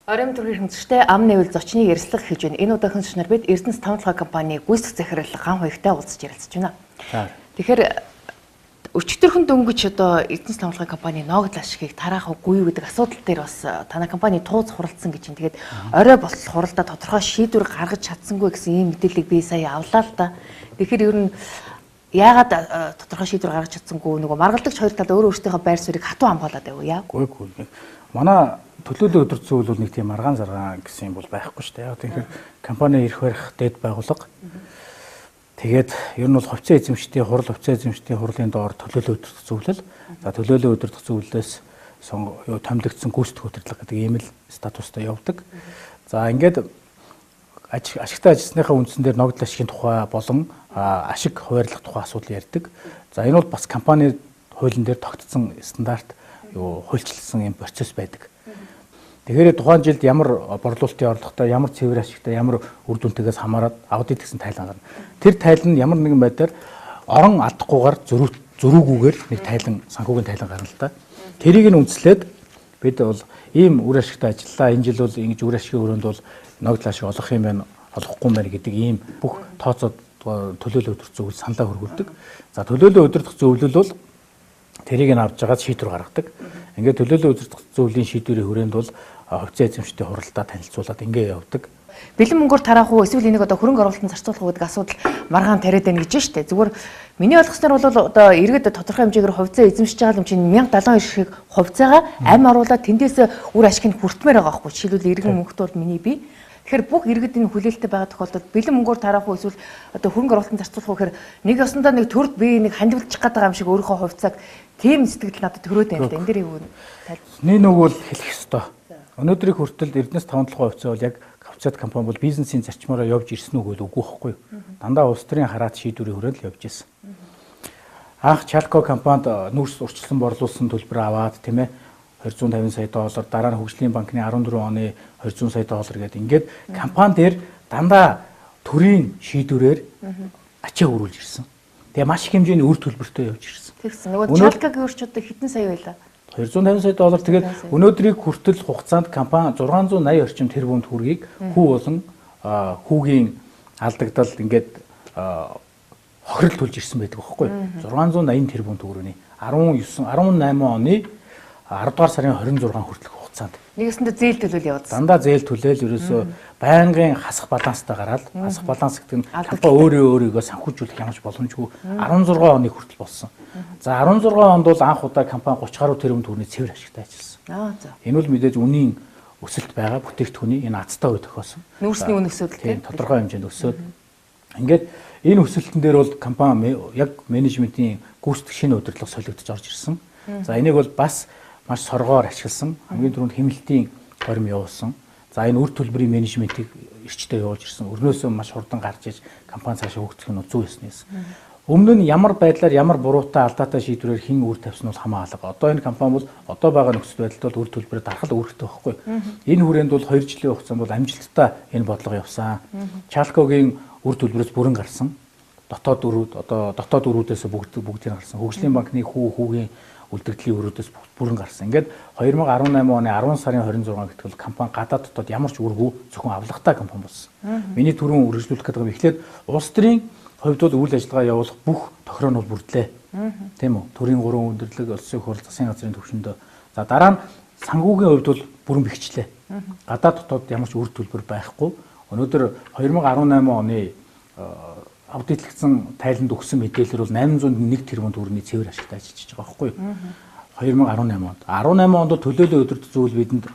Оройн төргийн хэмжигчтэй ам нэвэл зочныг ярилцлага хийж байна. Энэ удаагийн шнар бид Эрдэнэс Тавталгаа компани гүйцэтгэх захирал ган хоёртай уулзч ярилцж байна. Тэгэхээр өчигдөрхөн дөнгөж одоо Эрдэнэс Тавталгаа компани ноогдол ашигыг тараах үгүй гэдэг асуудал дээр бас танай компани тууз хуралдсан гэж байна. Тэгээд орой болтол хуралдаа тодорхой шийдвэр гаргаж чадсангүй гэсэн ийм мэдээллийг би сая авлаа л да. Тэгэхээр ер нь яагаад тодорхой шийдвэр гаргаж чадсангүй нөгөө маргалдагч хоёр талд өөрөө өөрсдийнхөө байр суурийг хатуу хамгаалаад байв яа? Үгүй. Манай төлөөлөл өдөр зүйл бол нэг тийм маргаан заргаан гэсэн юм бол байхгүй шүү дээ. Яг тэгэхээр компани ирэх барих дэд байгууллага. Тэгээд ер нь бол хувьцаа эзэмшдийн хурал, хувьцаа эзэмшдийн хурлын доор төлөөлөл өдөртөх зөвлөл. За төлөөлөл өдөртөх зөвлөлөөс томилогдсон гүйцэтгэх удирдлага гэдэг ийм л статустай явдаг. За ингээд ашигтай ажилласныхаа үндсэн дээр ногдол ашигын тухай болон ашиг хуваарлах тухай асуудал ярьдаг. За энэ бол бас компани хуулийн дээр тогтцсон стандарт хуульчлсан юм процесс байдаг. Тэгэхээр тухайн жилд ямар борлуулалтын орлоготой, ямар цэвэр ашигтай, ямар үр дүнтэйгээс хамаарат аудит гэсэн тайлан гарна. Тэр тайлан ямар нэгэн байдлаар орон алдахгүйгээр зөрүүгүйгээр нэг тайлан санхүүгийн тайлан гарна л та. Тэрийг нь үндэслээд бид бол ийм үр ашигтай ажиллаа. Энэ жил бол ингэж үр ашигын өрөөнд бол ногдол ашиг олох юм байна, олохгүй юм байна гэдэг ийм бүх тооцоод төлөөлөл өдөртөх зөвлөл саналаа хөргүүлдэг. За төлөөлөл өдөртөх зөвлөл бол тэрийг нь авч жагаад шийдвэр гаргадаг. Ингээд төлөөлөл өдөртөх зөвлөлийн шийдвэрийн хүрээнд бол хувьцаа эзэмшдийн хуралдаа танилцуулаад ингээд явдаг. Бэлэн мөнгөөр тараах уу эсвэл энийг одоо хөрөнгө оруулалтанд зарцуулах уу гэдэг асуудал маргаан тариад байна гэж байна шүү дээ. Зүгээр миний ойлгосноор бол одоо иргэд тодорхой хэмжээгээр хувьцаа эзэмшиж байгаа юм чинь 1072 шиг хувьцаагаа амь оруулаад тэндээс үр ашигыг хүртмээр байгаа байхгүй. Жишээлбэл иргэн мөнгөт бол миний бий. Тэгэхээр бүх иргэд энэ хүлээлттэй байгаа тохиолдолд бэлэн мөнгөөр тараах уу эсвэл одоо хөрөнгө оруулалтанд зарцуулах уу гэхээр нэг ёсондоо нэг төрд би нэг хандивлчих гэдэг юм шиг өөрийнхөө хувьцааг тийм сэтгэл надад төрөөд байна л да. Энэ дээр юу тайлбар? Нэг бол хэлэх ёстой. Өнөөдрийн хүртэл Эрдэнэс Тавталгаа хувьцаа бол яг хувьцаат компани бол бизнесийн зарчмаараа явж ирсэн үг бол үгүй байхгүй. Дандаа улс төрийн хараат шийдвэрийн хүрээнд л явж ирсэн. Анх Чалко компанид нүүрс урьдчилан борлуулсан төлбөр аваад тийм ээ 250 сая доллар, дараа нь Хөгжлийн банкны 14 оны 200 сая доллар гэдэг ингээд компани дээр дандаа төрийн шийдвэрээр ачаа өрүүлж ирсэн. Тэгээ маш их хэмжээний үр төлбөртэй явж ирсэн. Тэгсэн. Нөгөө Чалкагийн өрч одоо хэдэн сая байлаа? 250 сая доллар. Тэгээд өнөөдрийг хүртэл хугацаанд компани 680 орчим тэрбум төгрөгийг хүү болон хүүгийн алдагдал ингээд хохирол төлж ирсэн байдаг байхгүй юу? 680 тэрбум төгрөгийн 18 оны 10 дугаар сарын 26 хүртэлх хугацаанд нэгэсэндээ зээл төлөөл явуулсан. Дандаа зээл төлөөл ерөөсөө байнгын хасах баланстай гараад хасах баланс гэдэг нь компани өөрийгөө санхүүжүүлэх ямарч боломжгүй 16 оны хүртэл болсон. За 16 онд бол анх удаа компани 30 гаруй тэрбум төгрөгийн цэвэр ашигтай ажилласан. За. Энэ бол мэдээж үнийн өсөлт байгаа бүтээгдэхүүний энэ азтай үе тохиосон. Нүүрсний үн өсөд тийм тодорхой хэмжээнд өсөд. Ингээд энэ өсөлтөн дээр бол компани яг менежментийн гүйцэтгэх шинэ удирдлага солигдож орж ирсэн. За энийг бол бас маш соргоор ашигласан, хамгийн түрүүнд хэмнэлтийн хорим явуулсан. За энэ үр төлбөрийн менежментийг эрчтэй явуулж ирсэн. Өрнөөсөө маш хурдан гарч иж компани цаашаа хөгжих нь зөв ёснээс. Өмнө нь ямар байдлаар ямар буруутай алдаатай шийдвэрээр хэн үр тавьсан бол хамаа алга. Одоо энэ компани бол одоо байгаа нөхцөл байдалд бол үр төлбөрөөр дарахал үүрэгтэй байхгүй. Энэ хүрээнд бол 2 жилийн хугацаанд бол амжилттай энэ бодлого явсан. Чалкогийн үр төлбөрөөс бүрэн гарсан. Дотоод өрүүдээс бүгдийг гарсан. Хөгжлийн банкны хүүгийн үлдэгдлийн өрөөдөөс бүрэн гарсан. Ингээд 2018 оны 10 сарын 26 гэтэл компани гадаад дотоод ямар ч үргүй зөвхөн авлагатай компани болсон. Миний түрүүн үргэлжлүүлэх гэдэг нь эхлээд улс төрийн хувьд бол үйл ажиллагаа явуулах бүх тохироо нь бүрдлээ. Тийм үү? Төрийн 3 өндөрлөг, улсын хурал, засгийн газрын төвшөндөө. За дараа нь санхүүгийн хувьд бол бүрэн бэхжлээ. Гадаад дотоод ямар ч үр төлбөр байхгүй. Өнөөдөр 2018 оны аудитлагдсан тайланд өгсөн мэдээлэлээр бол 801 тэрбум төгрөгийн цэвэр ашигтай ажиллаж байгаа байхгүй юу? 2018 онд. 18 онд төлөөлөл өдөртөх зөвлөл бидэнд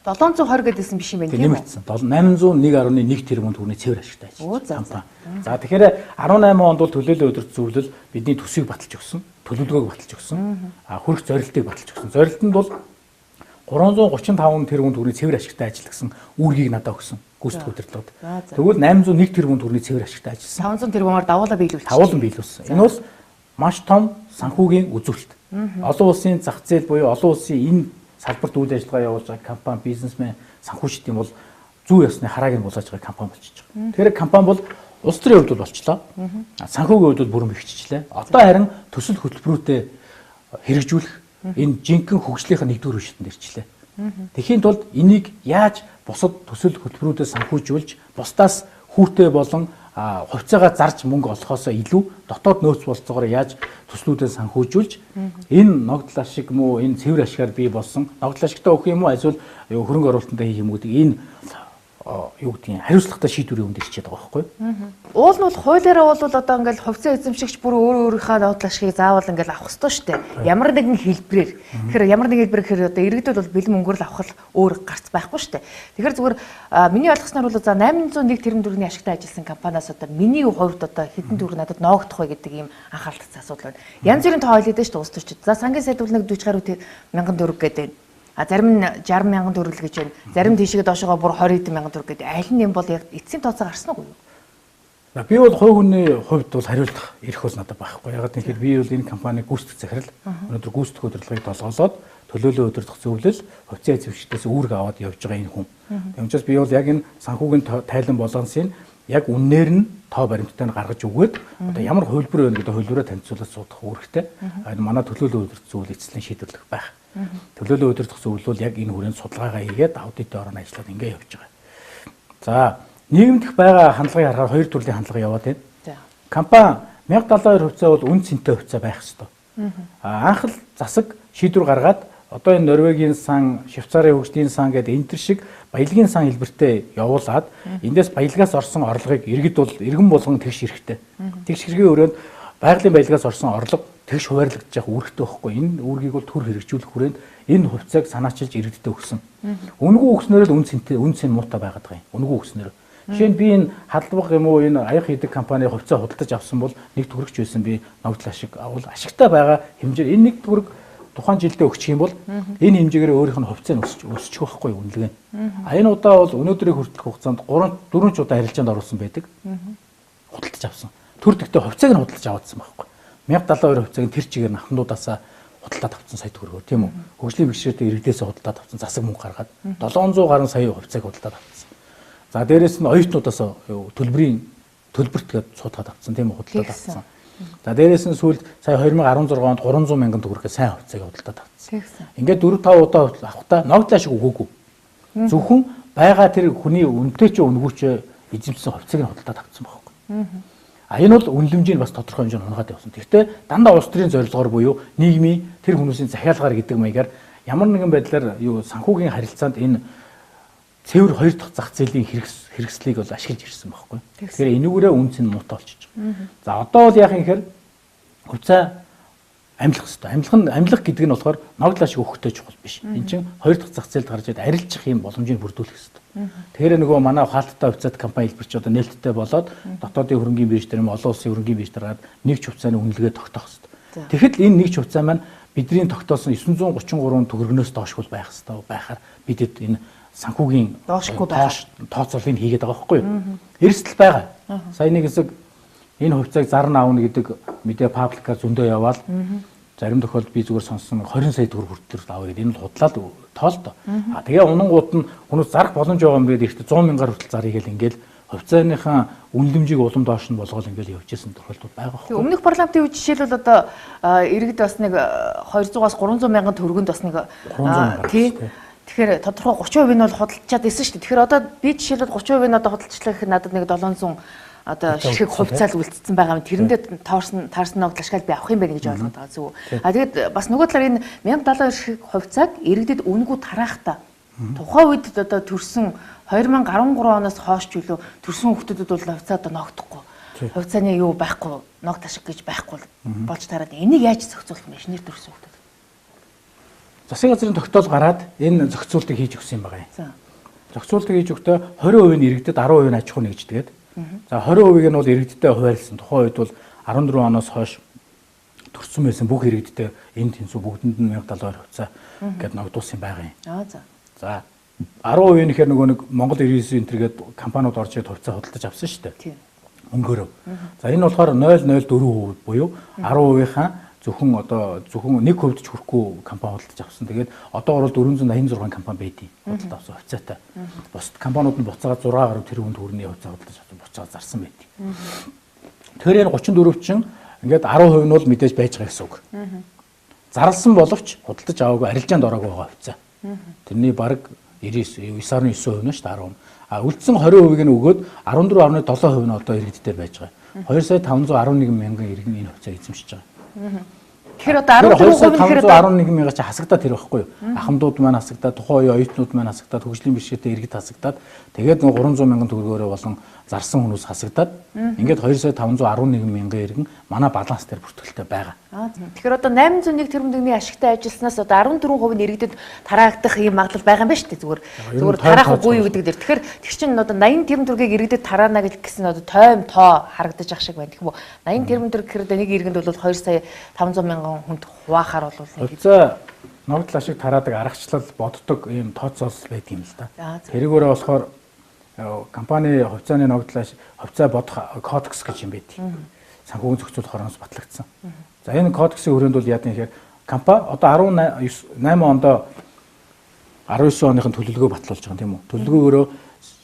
720 гэдээсэн биш юм байна тийм үү? Нэмэгдсэн. 801.1 тэрбум төгрөгийн цэвэр ашигтай ажиллаж компани. За тэгэхээр 18 онд бол төлөөлөл өдөртөх зөвлөл бидний төсвийг баталж өгсөн, төлөвлөгөөг баталж өгсөн, хүрэх зорилтыг баталж өгсөн. Зорилтонд бол 335 тэрбум төгрөгийн цэвэр ашигтай ажилласан үүргийг надад өгсөн. Гүйцэтгэх удирдлагад. Тэгвэл 801 тэрбум төгрөгийн цэвэр ашигтай ажилласан. 500 тэрбумаар давуулаа биелүүлсэн. Давуулан биелүүлсэн. Энэ бол маш том санхүүгийн үзүүлэлт. Олон улсын зах зээл буюу олон улсын энэ салбарт үйл ажиллагаа явуулж байгаа компани, бизнесмен, санхүүчид юм бол зүй ёсны харааг нь булааж байгаа компани болчихж байгаа. Тэгэхээр компани бол улс төрийн хувьд бол болчлоо. Санхүүгийн хувьд бол бүрэн бэхжижлээ. Одоо харин төсөл хөтөлбөрүүдэд хэрэгжүүлэх энэ жинхэнэ хөгжлийнх нь нэгдүгээр үе шатнд ирчлээ. Тэхийн тулд энийг яаж бусад төсөл хөтөлбөрүүдэд санхүүжүүлж, бусдаас хүүтэй болон хувьцаагаа зарж мөнгө олохоос илүү дотоод нөөц болцоогоор яаж төслүүдэд санхүүжүүлж энэ ногдол ашиг муу энэ цэвэр ашигаар бий болсон ногдол ашигтай өгөх юм уу эсвэл хөрөнгө оруулалтанд хийх юм уу гэдэг энэ юу гэдгийг хариуцлагатай шийдвэрийн өмнө ирчээд байгаа байхгүй. Уул нь бол хуулиараа бол одоо ингээл хувьцаа эзэмшигч бүр өөрийнхөө ногдол ашигыг заавал ингээл авах ёстой шүү дээ. Ямар нэгэн хэлбэрээр. Тэгэхээр ямар нэгэн хэлбэрээр гэхээр одоо иргэдэд бол бэлэн мөнгөөр л авах өөр гарц байхгүй шүү дээ. Тэгэхээр зүгээр миний ойлгосноор бол за 801 тэрбум төгрөгийн ашигтай ажилласан компаниас одоо миний хувьд одоо хэдэн төгрөг надад ноогдох вэ гэдэг ийм анхаарал татсан асуудал байна. Янз бүрийн тоо ойлоо дээ шүү дээ улс төрчид. За сангийн сайд бол нэг 40 гаруй мянган төгрөг гэдэг. Зарим нь 60 мянган төгрөг гэж байна. Зарим тийшээ доошогоо бүр 20 хэдэн мянган төгрөг гэдэг. Аль нь юм бол яг эцсийн тооцоо гарсан уу? Би бол хувь хүний хувьд бол хариулах эрх бол надад байхгүй. Яг тэгэхээр би бол энэ компани гүйцэтгэх захирал өнөөдөр гүйцэтгэх удирдлагыг долгоолоод төлөөлөл удирдах зөвлөл хувьцаа эзэмшигчдээс үүрэг аваад явж байгаа энэ хүн. Тэгмчээс би бол яг энэ санхүүгийн тайлан балансыг яг үнээр нь тоо баримттай гаргаж өгөөд одоо ямар хувилбар байна гэдэг хувилбараа танилцуулаад суудах үүрэгтэй. Манай төлөөлөл удирдах зөвлөл эцэслэн шийдвэрлэх байх. Төлөөлөл удирдах зөвлөл бол яг энэ хүрээнд судалгаагаа хийгээд аудитын орон ажиллаад ингэ явж байгаа. За нийгэмдэх байгаа хандлагыг харахаар хоёр төрлийн хандлага яваад байна. Компани 1072 хувьцаа бол үн цэнтэй хувьцаа байх ёстой. Анх л засаг шийдвэр гаргаад одоо энэ Норвегийн сан, Швейцарын хөгжлийн сан гэдэг энэ төр шиг баялагын сан хэлбэртэй явуулаад эндээс баялагаас орсон орлогыг иргэд бол иргэн болгон тэгш хэрэгтэй. Тэгш хэргийн өрөөнд байгалийн баялагаас орсон орлого тэгш хуваарлагдаж явах үүрэгтэй байхгүй. Энэ үүргийг бол төр хэрэгжүүлэх хүрээнд энэ хувьцааг санаачилж иргэдэд өгсөн. Үнэгүй өгснөөр л үн цэн муутай байгаад байгаа юм. Үнэгүй өгснөөр. Жишээ нь би энэ халдваг юм уу энэ аяг хийдэг компани хувьцаа худалдаж авсан бол нэг төгрөгч байсан би ногдол ашиг авал ашигтай байгаа хэмжээр энэ нэг төгрөг тухайн жилдээ өгчих юм бол энэ хэмжээгээр өөрийнх нь хувьцаа нь өсчих байхгүй үнэлгээ. Энэ удаа бол өнөөдрийг хүртэлх хугацаанд 3-4 удаа харилцаанд оруулсан байдаг. Худалдаж авсан. Төр дэхтэй хувьцааг нь худалдаж аваадсан байхгүй. 1072 хувьцааг нь тэр чигээр нь ахмадуудаасаа худалдаад авсан сая төгрөгөөр тийм үү. Хөгжлийн бэрхшээлтэй иргэдээсээ худалдаад авсан засаг мөнгө гаргаад 700 гаруй сая хувьцааг худалдаад авсан. За дээрэс нь оюутнуудаас төлбөрт суудгаад авсан тийм үү худалдаад авсан. За дээрээс нь сүүлд сая 2016 онд 300 мянган төгрөгийн сайн хувьцааг худалдаад авсан. Ингээд 4-5 удаа авахдаа ногдол ашиг өгөөгүй. Зөвхөн байгаа тэр хүний үнэтэй ч үнгүүч эзэмшсэн хувьцааг нь худалдаад авсан байхгүй. Энэ бол үнэлэмжийг бас тодорхой хэмжээнд хунгаад явсан. Гэхдээ дандаа улс төрийн зорилгоор буюу нийгмийн тэр хүмүүсийн захиалгаар гэдэг маягаар ямар нэгэн байдлаар юу санхүүгийн харилцаанд энэ цэвэр хоёр дахь зах зээлийн хэрэгслийг бол ашиглаж ирсэн байхгүй. Тэгэхээр энүүгээрээ үнц нь муутай болчихж байгаа. За одоо бол яах юм хэрэг хувьцаа амьлах хэрэгтэй. Амьлах гэдэг нь болохоор ногдол ашиг өгөхтэй чухал биш. Энд чинь хоёр дахь зах зээлд гарч ирээд арилжих юм боломжийг бүрдүүлэх хэрэгтэй. Тэгэхээр нөгөө манай хаалттай хувьцаат компани хэлбэрч одоо нээлттэй болоод дотоодын хөрөнгийн бирж дээр олон улсын хөрөнгийн бирж дээр гараад нэгж хувьцааны үнэлгээ тогтоох хэрэгтэй. Тэгэхэд энэ нэгж хувьцаа маань бидний тогтоосон 933 төгрөгнөөс доош бол байх хэрэгтэй байхаар бидэд энэ санхүүгийн доошгүй тооцоолыг хийгээд байгаа байхгүй юу? Эрсдэл байгаа. Сая нэг хэсэг энэ хувьцааг зарна аавна гэдэг мэдээ пабликаар зөндөө яваал. Зарим тохиолдолд би зүгээр сонссон 20 сая төгрөг хүртэл авъя гэдэг. Энэ бол худлаад тоолдоо. Тэгээ унангууд нь хүмүүс зарах боломж байгаа юм гэдэг ихтэй 100 мянгаар хүртэл заръя гэл ингээл хувьцааныхаа үнэлэмжийг улам доош нь болгоол ингээл явж исэн тохиолдол байгаа байхгүй. Өмнөх парламентын үед жишээлбэл одоо иргэд бас нэг 200-аас 300 мянган төгрөгөнд бас нэг тий. Тэгэхээр тодорхой 30% нь бол худалдчаад исэн шүү дээ. Тэгэхээр одоо би жишээлбэл 30% нь одоо худалдчлаа гэхэд надад нэг 700 одоо ширхэг хувьцаал үлдсэн байгаа юм. Тэрэндээ таарсан ногдол ашиглал би авах юм байна гэж ойлгоод байгаа зүг. Тэгээд бас нөгөө талаар энэ 1072 ширхэг хувьцааг иргэдэд үнэгүй тараахта тухайн үед одоо төрсэн 2013 оноос хойш ч үлээ төрсэн хүмүүсд бол хувьцаа одоо ногдохгүй. Хувьцааны юу байхгүй, ногд ашиг гэж байхгүй болж тараад энийг яаж зохицуулах юм бэ? Шинээр төрсэн хүмүүс. Засгийн газрын тогтоол гараад энэ зохицуултыг хийж өгсөн юм байгаа юм. Зохицуултыг хийж өгтөө 20% нь иргэдэд 10% нь аж ахуй нэгжтэйгээд. За 20% нь бол иргэдтэй хуваарлсан. Тухайн үед бол 14 оноос хойш төрсөн байсан бүх иргэдтэй энэ тэнцүү бүгдэнд нь 1072 хувьцаа гэдээ ногдуулсан байгаа юм. За 10% нэхэр нөгөө нэг Монгол 99 энтергээд компаниуд орж ирээд хувьцаа худалдаж авсан шүү дээ. Мөнгөөрөө. За энэ болохоор 0.04% буюу 10%-ийнхаа зөвхөн 1% ч хүрэхгүй компани худалдаж авсан. Тэгээд одоо бол 486 компани байдیں۔ Худалдаж авсан хувьцаатай. Бусад компаниуд нь буцаага 6 гаруй тэрбум төгрөгийн хувьцаа худалдаж авсан буцаага зарсан байдیں۔ Тэгэхээр энэ 34 чинь ингээд 10% нь бол мэдээж байж байгаа гэсэн үг. Зарласан боловч худалдаж аваагүй арилжаанд ороогүй байгаа хувьцаа. Тэрний бараг 9.9% нь шүү дээ 10%. А үлдсэн 20%-ийг нь өгөөд 14.7% нь одоо иргэд дээр байж байгаа. 2,511 мянган иргэн энэ хувьцааг эзэмшиж байгаа. Тэгэхээр одоо 14% нь хэрэг 511 мянга чи хасагдаад тэр байхгүй юу? Ахмадууд маань хасагдаад, тухайн үеийн оюутнууд маань хасагдаад, хөгжлийн бишгээтэй иргэд хасагдаад, тэгээд 300 мянган төгрөгөөрөө болон зарсан хүмүүс хасагдаад, ингээд 2,511 мянган иргэн манай баланс дээр бүртгэлтэй байгаа. Тэгэхээр одоо 801 тэрбум төгрөгийн ашигтай ажилласнаас одоо 14% нь иргэдэд тараагдах ийм магадлал байгаа юм байна шүү дээ. Зүгээр тараах үгүй юу гэдэг дээр. Тэгэхээр тэр чинь одоо 80 тэрбум төгрөгийг иргэдэд тараана гэсэн одоо тойм тоо харагдаж ах шиг байна. Тэгвэл 80 тэрбум төгрөг гэхээр нэг иргэнд бол 2 сая 500 мянган хүнд хуваахаар бол хувьцаа ногдол ашиг тараадаг аргачлал боддог ийм тооцоолол байдаг юм л да. Тэрүүгээрээ болохоор компани хувьцааны ногдол хувьцаа бодох кодекс гэж юм байдаг. Санхүүгийн зохицуулах орноос батлагдсан. За энэ кодексийн хүрээнд бол яадаг юм гэхээр компани одоо 18 онд 19 оныхын төлөвлөгөө батлуулж байгаа тийм үү? Төлөвлөгөөгөөрөө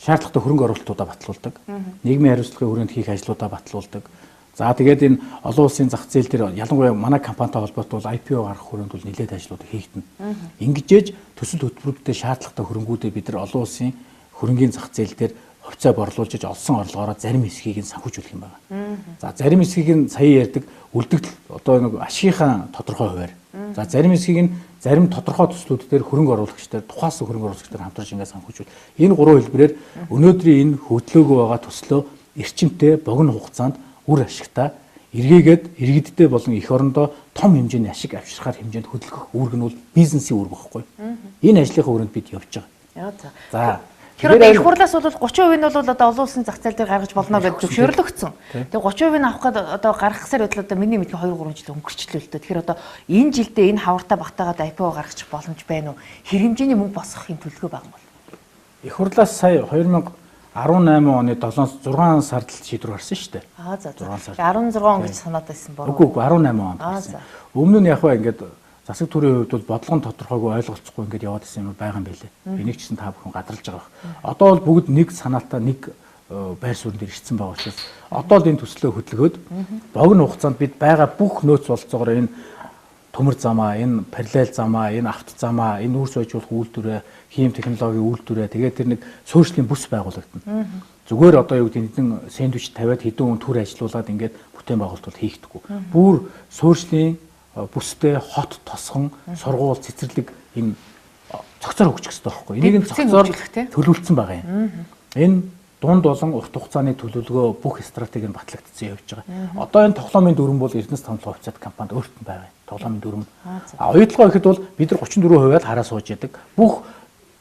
шаардлагатай хөрөнгө оруулалтуудаа батлуулдаг. Нийгмийн хариуцлагын хүрээнд хийх ажлуудаа батлуулдаг. За тэгээд энэ олон улсын зах зээл дээр ялангуяа манай компанитай холбоотой бол IPO гаргах хүрээнд бол нэлээд ажлууд хийгдэнэ. Ингэжээж төсөл хөтөлбөрүүдтэй шаардлагатай хөрөнгүүдээ бид нар олон улсын хөрөнгийн зах зээл дээр хувьцаа борлуулж олсон орлогоороо зарим хэсгийг нь санхүүжүүлэх юм байна. За зарим хэсгийг нь сая ярьдаг үлдэгдэл одоо нэг ашигын тодорхой хуваар. За зарим хэсгийг нь зарим тодорхой төслүүд дээр хөрөнгө оруулагчдаар тухайн хөрөнгө оруулагчдаар хамтарч ингээд санхүүжүүл. Энэ гурван хэлбэрээр өнөөдрийн энэ хөтлөөгөө байгаа төслөө эрчимтэй богино хугацаанд үр ашигтай эргээгээд иргэдтэй болон эх орондоо том хэмжээний ашиг авчрахаар хэмжээнд хөдөлгөх үүрэг нь бол бизнесийн үүрэг байхгүй. Энэ ажлынхаа хүрээнд бид явж байгаа. За тэгэхээр их хурлаас бол 30% нь бол одоо олон улсын зах зээл дээр гаргаж болно гэж зөвшөөрөл өгсөн. Тэгээ 30% нь авах гээд одоо гаргахсаар бодлоо одоо миний мэдээ 2-3 жил өнгөрчлөө л дээ. Тэгэхээр одоо энэ жилдээ энэ хавартаа багтаагаад IPO гаргачих боломж байна уу? Хэр хэмжээний мөнгө босгохын төлөвлөгөө байгаа юм бол? Их хурлаас сая 2018 оны 7-6 сард л шийдвэр гарсан шүү дээ. За 16 он гэж санаад байсан боо. Үгүй 18 онд гарсан. Өмнө нь яг хаа ингээд засаг төрийн хувьд бол бодлогон тодорхойгүй ойлголцохгүй ингээд яваад исэн юм байгаа юм байлээ. Энийг ч гэсэн та бүхэн гадарлаж байгаа. Одоо бол бүгд нэг санаалтаа нэг байр суурин дээр ирсэн байгаа учраас одоо л энэ төслөө хөдөлгөөд богино хугацаанд бид байгаа бүх нөөц болцоогоор энэ төмөр замаа, энэ параллел замаа, энэ авто замаа, энэ үрс ойжуулах үйлдвэрээ, хийм технологийн үйлдвэрээ тэгээд тэр нэг суурьшлийн бүс байгуулагдана. Зүгээр одоо юу гэдэг нь сэндвич тавиад хэдэн хүн төр ажиллуулад ингээд бүтээн байгуулалт хийхдэггүй. Бүр суурьшлийн бүстэй хот тосгон сургууль цэцэрлэг энэ цогцоор хөгжих хэрэгтэй байхгүй. Энийг нь цогцоор төлөвлөсөн байгаа юм. Энэ дунд болон урт хугацааны төлөвлөгөө бүх стратеги нь батлагдсан явж байгаа. Одоо энэ тоглоомын дүрэн бол Эрдэнэс Томлог хувьцаат компанид өөрт нь байгаа. Тоглоомын дүрэн. Оюутлогоо гэхэд бол бид нар 34% л хараа сууж яадаг. Бүх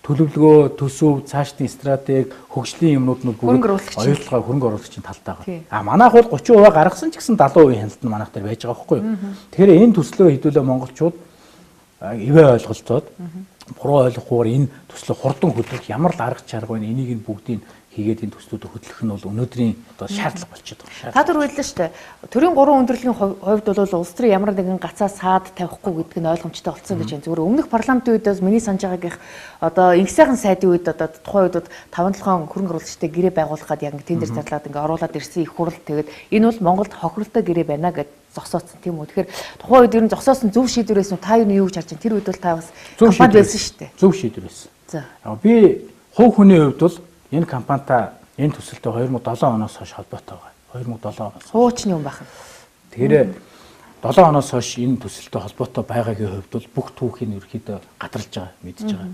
төлөвлөгөө, төсөв, цаашдын стратеги, хөгжлийн юмнууд нь бүгд оюутлогоо хөрөнгө оруулагчийн талтай байгаа. Манайх бол 30% гаргасан ч гэсэн 70% хяналт нь манайх дээр байж байгаа байхгүй юу? Тэгэхээр энэ төслөө хэдүүлээ монголчууд ивэ ойлголцоод буруу ойлгохгүйгээр энэ төслөө хурдан хөдөлгөх ямар л арга чарга байна энийг нь бүгдийг хийгээд энэ төслүүдийг хөтлөх нь бол өнөөдрийн одоо шаардлага болчиход байгаа. Та түр хэллээ шүү дээ. Төрийн 3 өндөрлөгийн хувьд бол улс төрийн ямар нэгэн гацаа саад тавихгүй гэдэг нь ойлгомжтой болсон гэж байна. Зүгээр өмнөх парламентын үед бас миний санаж байгаагийнх одоо инх сайхан сайдын үед одоо тухайн үед 5-7 хөрөнгө оруулагчтай гэрээ байгуулах гэдэг яг тендер зарлаад ингээ оруулаад ирсэн их хурл тэгээд энэ бол Монголд хохиролтой гэрээ байна гэд зогсооцсон тийм үү. Тэгэхээр тухайн үед ер нь зогсоосон зөв шийдвэрээс нь та юу гэж харж байна? Тэр үед бол та бас компанид байсан шүү дээ. Зөв шийдвэр байсан. За. Би хувь хүний хувьд бол энэ компанитай энэ төсөлтөд 2007 оноос хойш холбоотой байгаа. 2007 оноос. Хуучны юм байна. Тэгэхээр 7 оноос хойш энэ төсөлтөд холбоотой байгаагийн хувьд бол бүх түүхийг ерөөхдөө гадарлаж байгаа, мэдж байгаа.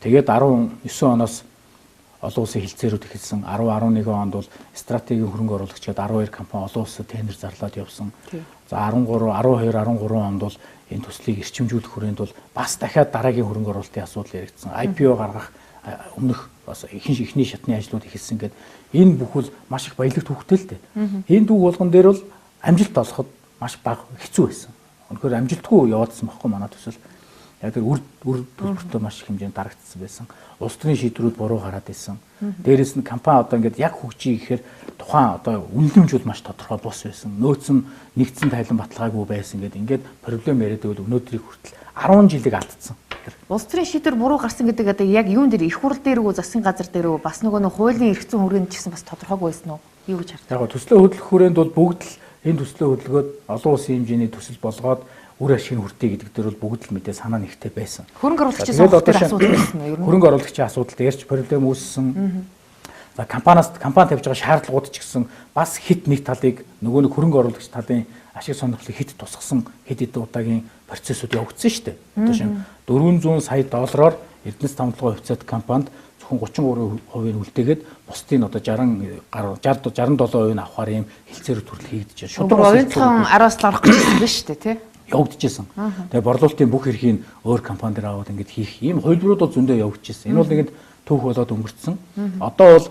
Тэгээд 19 оноос олон улсын хилцээрүүд эхэлсэн. 10-11 онд бол стратегийн хөрөнгө оруулагчид 12 компани олон улсад тендер зарлаад явсан. За 12-13 онд бол энэ төслийг эрчимжүүлэх хүрээнд бол бас дахиад дараагийн хөрөнгө оруулалтын асуудал яригдсан. IPO гаргах өмнөх бас ихний шатны ажлууд ихэлсэн гэдэг энэ бүхэл маш их баялаг түүхтэй л дээ. Энэ дүү болгон дээр бол амжилт олоход маш бага хэцүү байсан. Өнөхөр амжилтгүй яваадсан байхгүй манай төсөл. Яг тэр үр төлбөртөө маш их хэмжээнд дарагдсан байсан. Улс төрийн шийдвэрүүд буруу гараад байсан. Дээрээс нь компани одоо ингээд яг хөгжиж гэхээр тухайн одоо үнэлэмж бол маш тодорхой бус байсан. Нөөц нь нэгдсэн тайлан баталгаагүй байсан гэдэг ингээд проблем яриад байвал өнөөдрийг хүртэл 10 жилиг алдсан. Улс төрийн шийдвэр буруу гарсан гэдэг одоо яг юун дээр их хурл дээр үү засгийн газар дээр үү бас нөгөө хуулийн эрх зүйн хүрээнд ч гэсэн бас тодорхойгүй байсан уу? Юу гэж харагдав? Яг төслөө хөдлөх хүрээнд бол бүгд л энэ төслөө хөдөлгөөд олон улсын хэмжээний төсөл болгоод үр ашиг хүртээ гэдэг дээр бол бүгд л мэдээ санаа нэгтэй байсан. Хөрөнгө оруулагчийн сонгох дээр асуудал байсан уу? Хөрөнгө оруулагчийн асуудал дээрч проблем үүссэн. За компани тавьж байгаа шаардлагууд ч гэсэн бас хит нэг талыг нөгөө нэг хөрөнгө оруулагч талын ашиг сонирхлыг хит тусгасан хэд хэдэн удаагийн процессыг явагдсан шүү дээ. Одоо шин 400 сая доллараар Эрдэнэс тамтлагын хувьцаат компанид зөвхөн 33% үлдээгээд бусдын одоо 67% нь авахар юм хэлцээрүүд төрөл хийгдэж байна. Шудраг оюутан 10-аас л орох гэж байсан биз дээ, тий? Явагдажсэн. Тэгээ борлуулалтын бүх эрхийг өөр компани дээр аваад ингэж хийх ийм хувилбарууд бол зөндөө явагдажсэн. Энэ бол нэгэнд түүх болоод өнгөрцөн. Одоо бол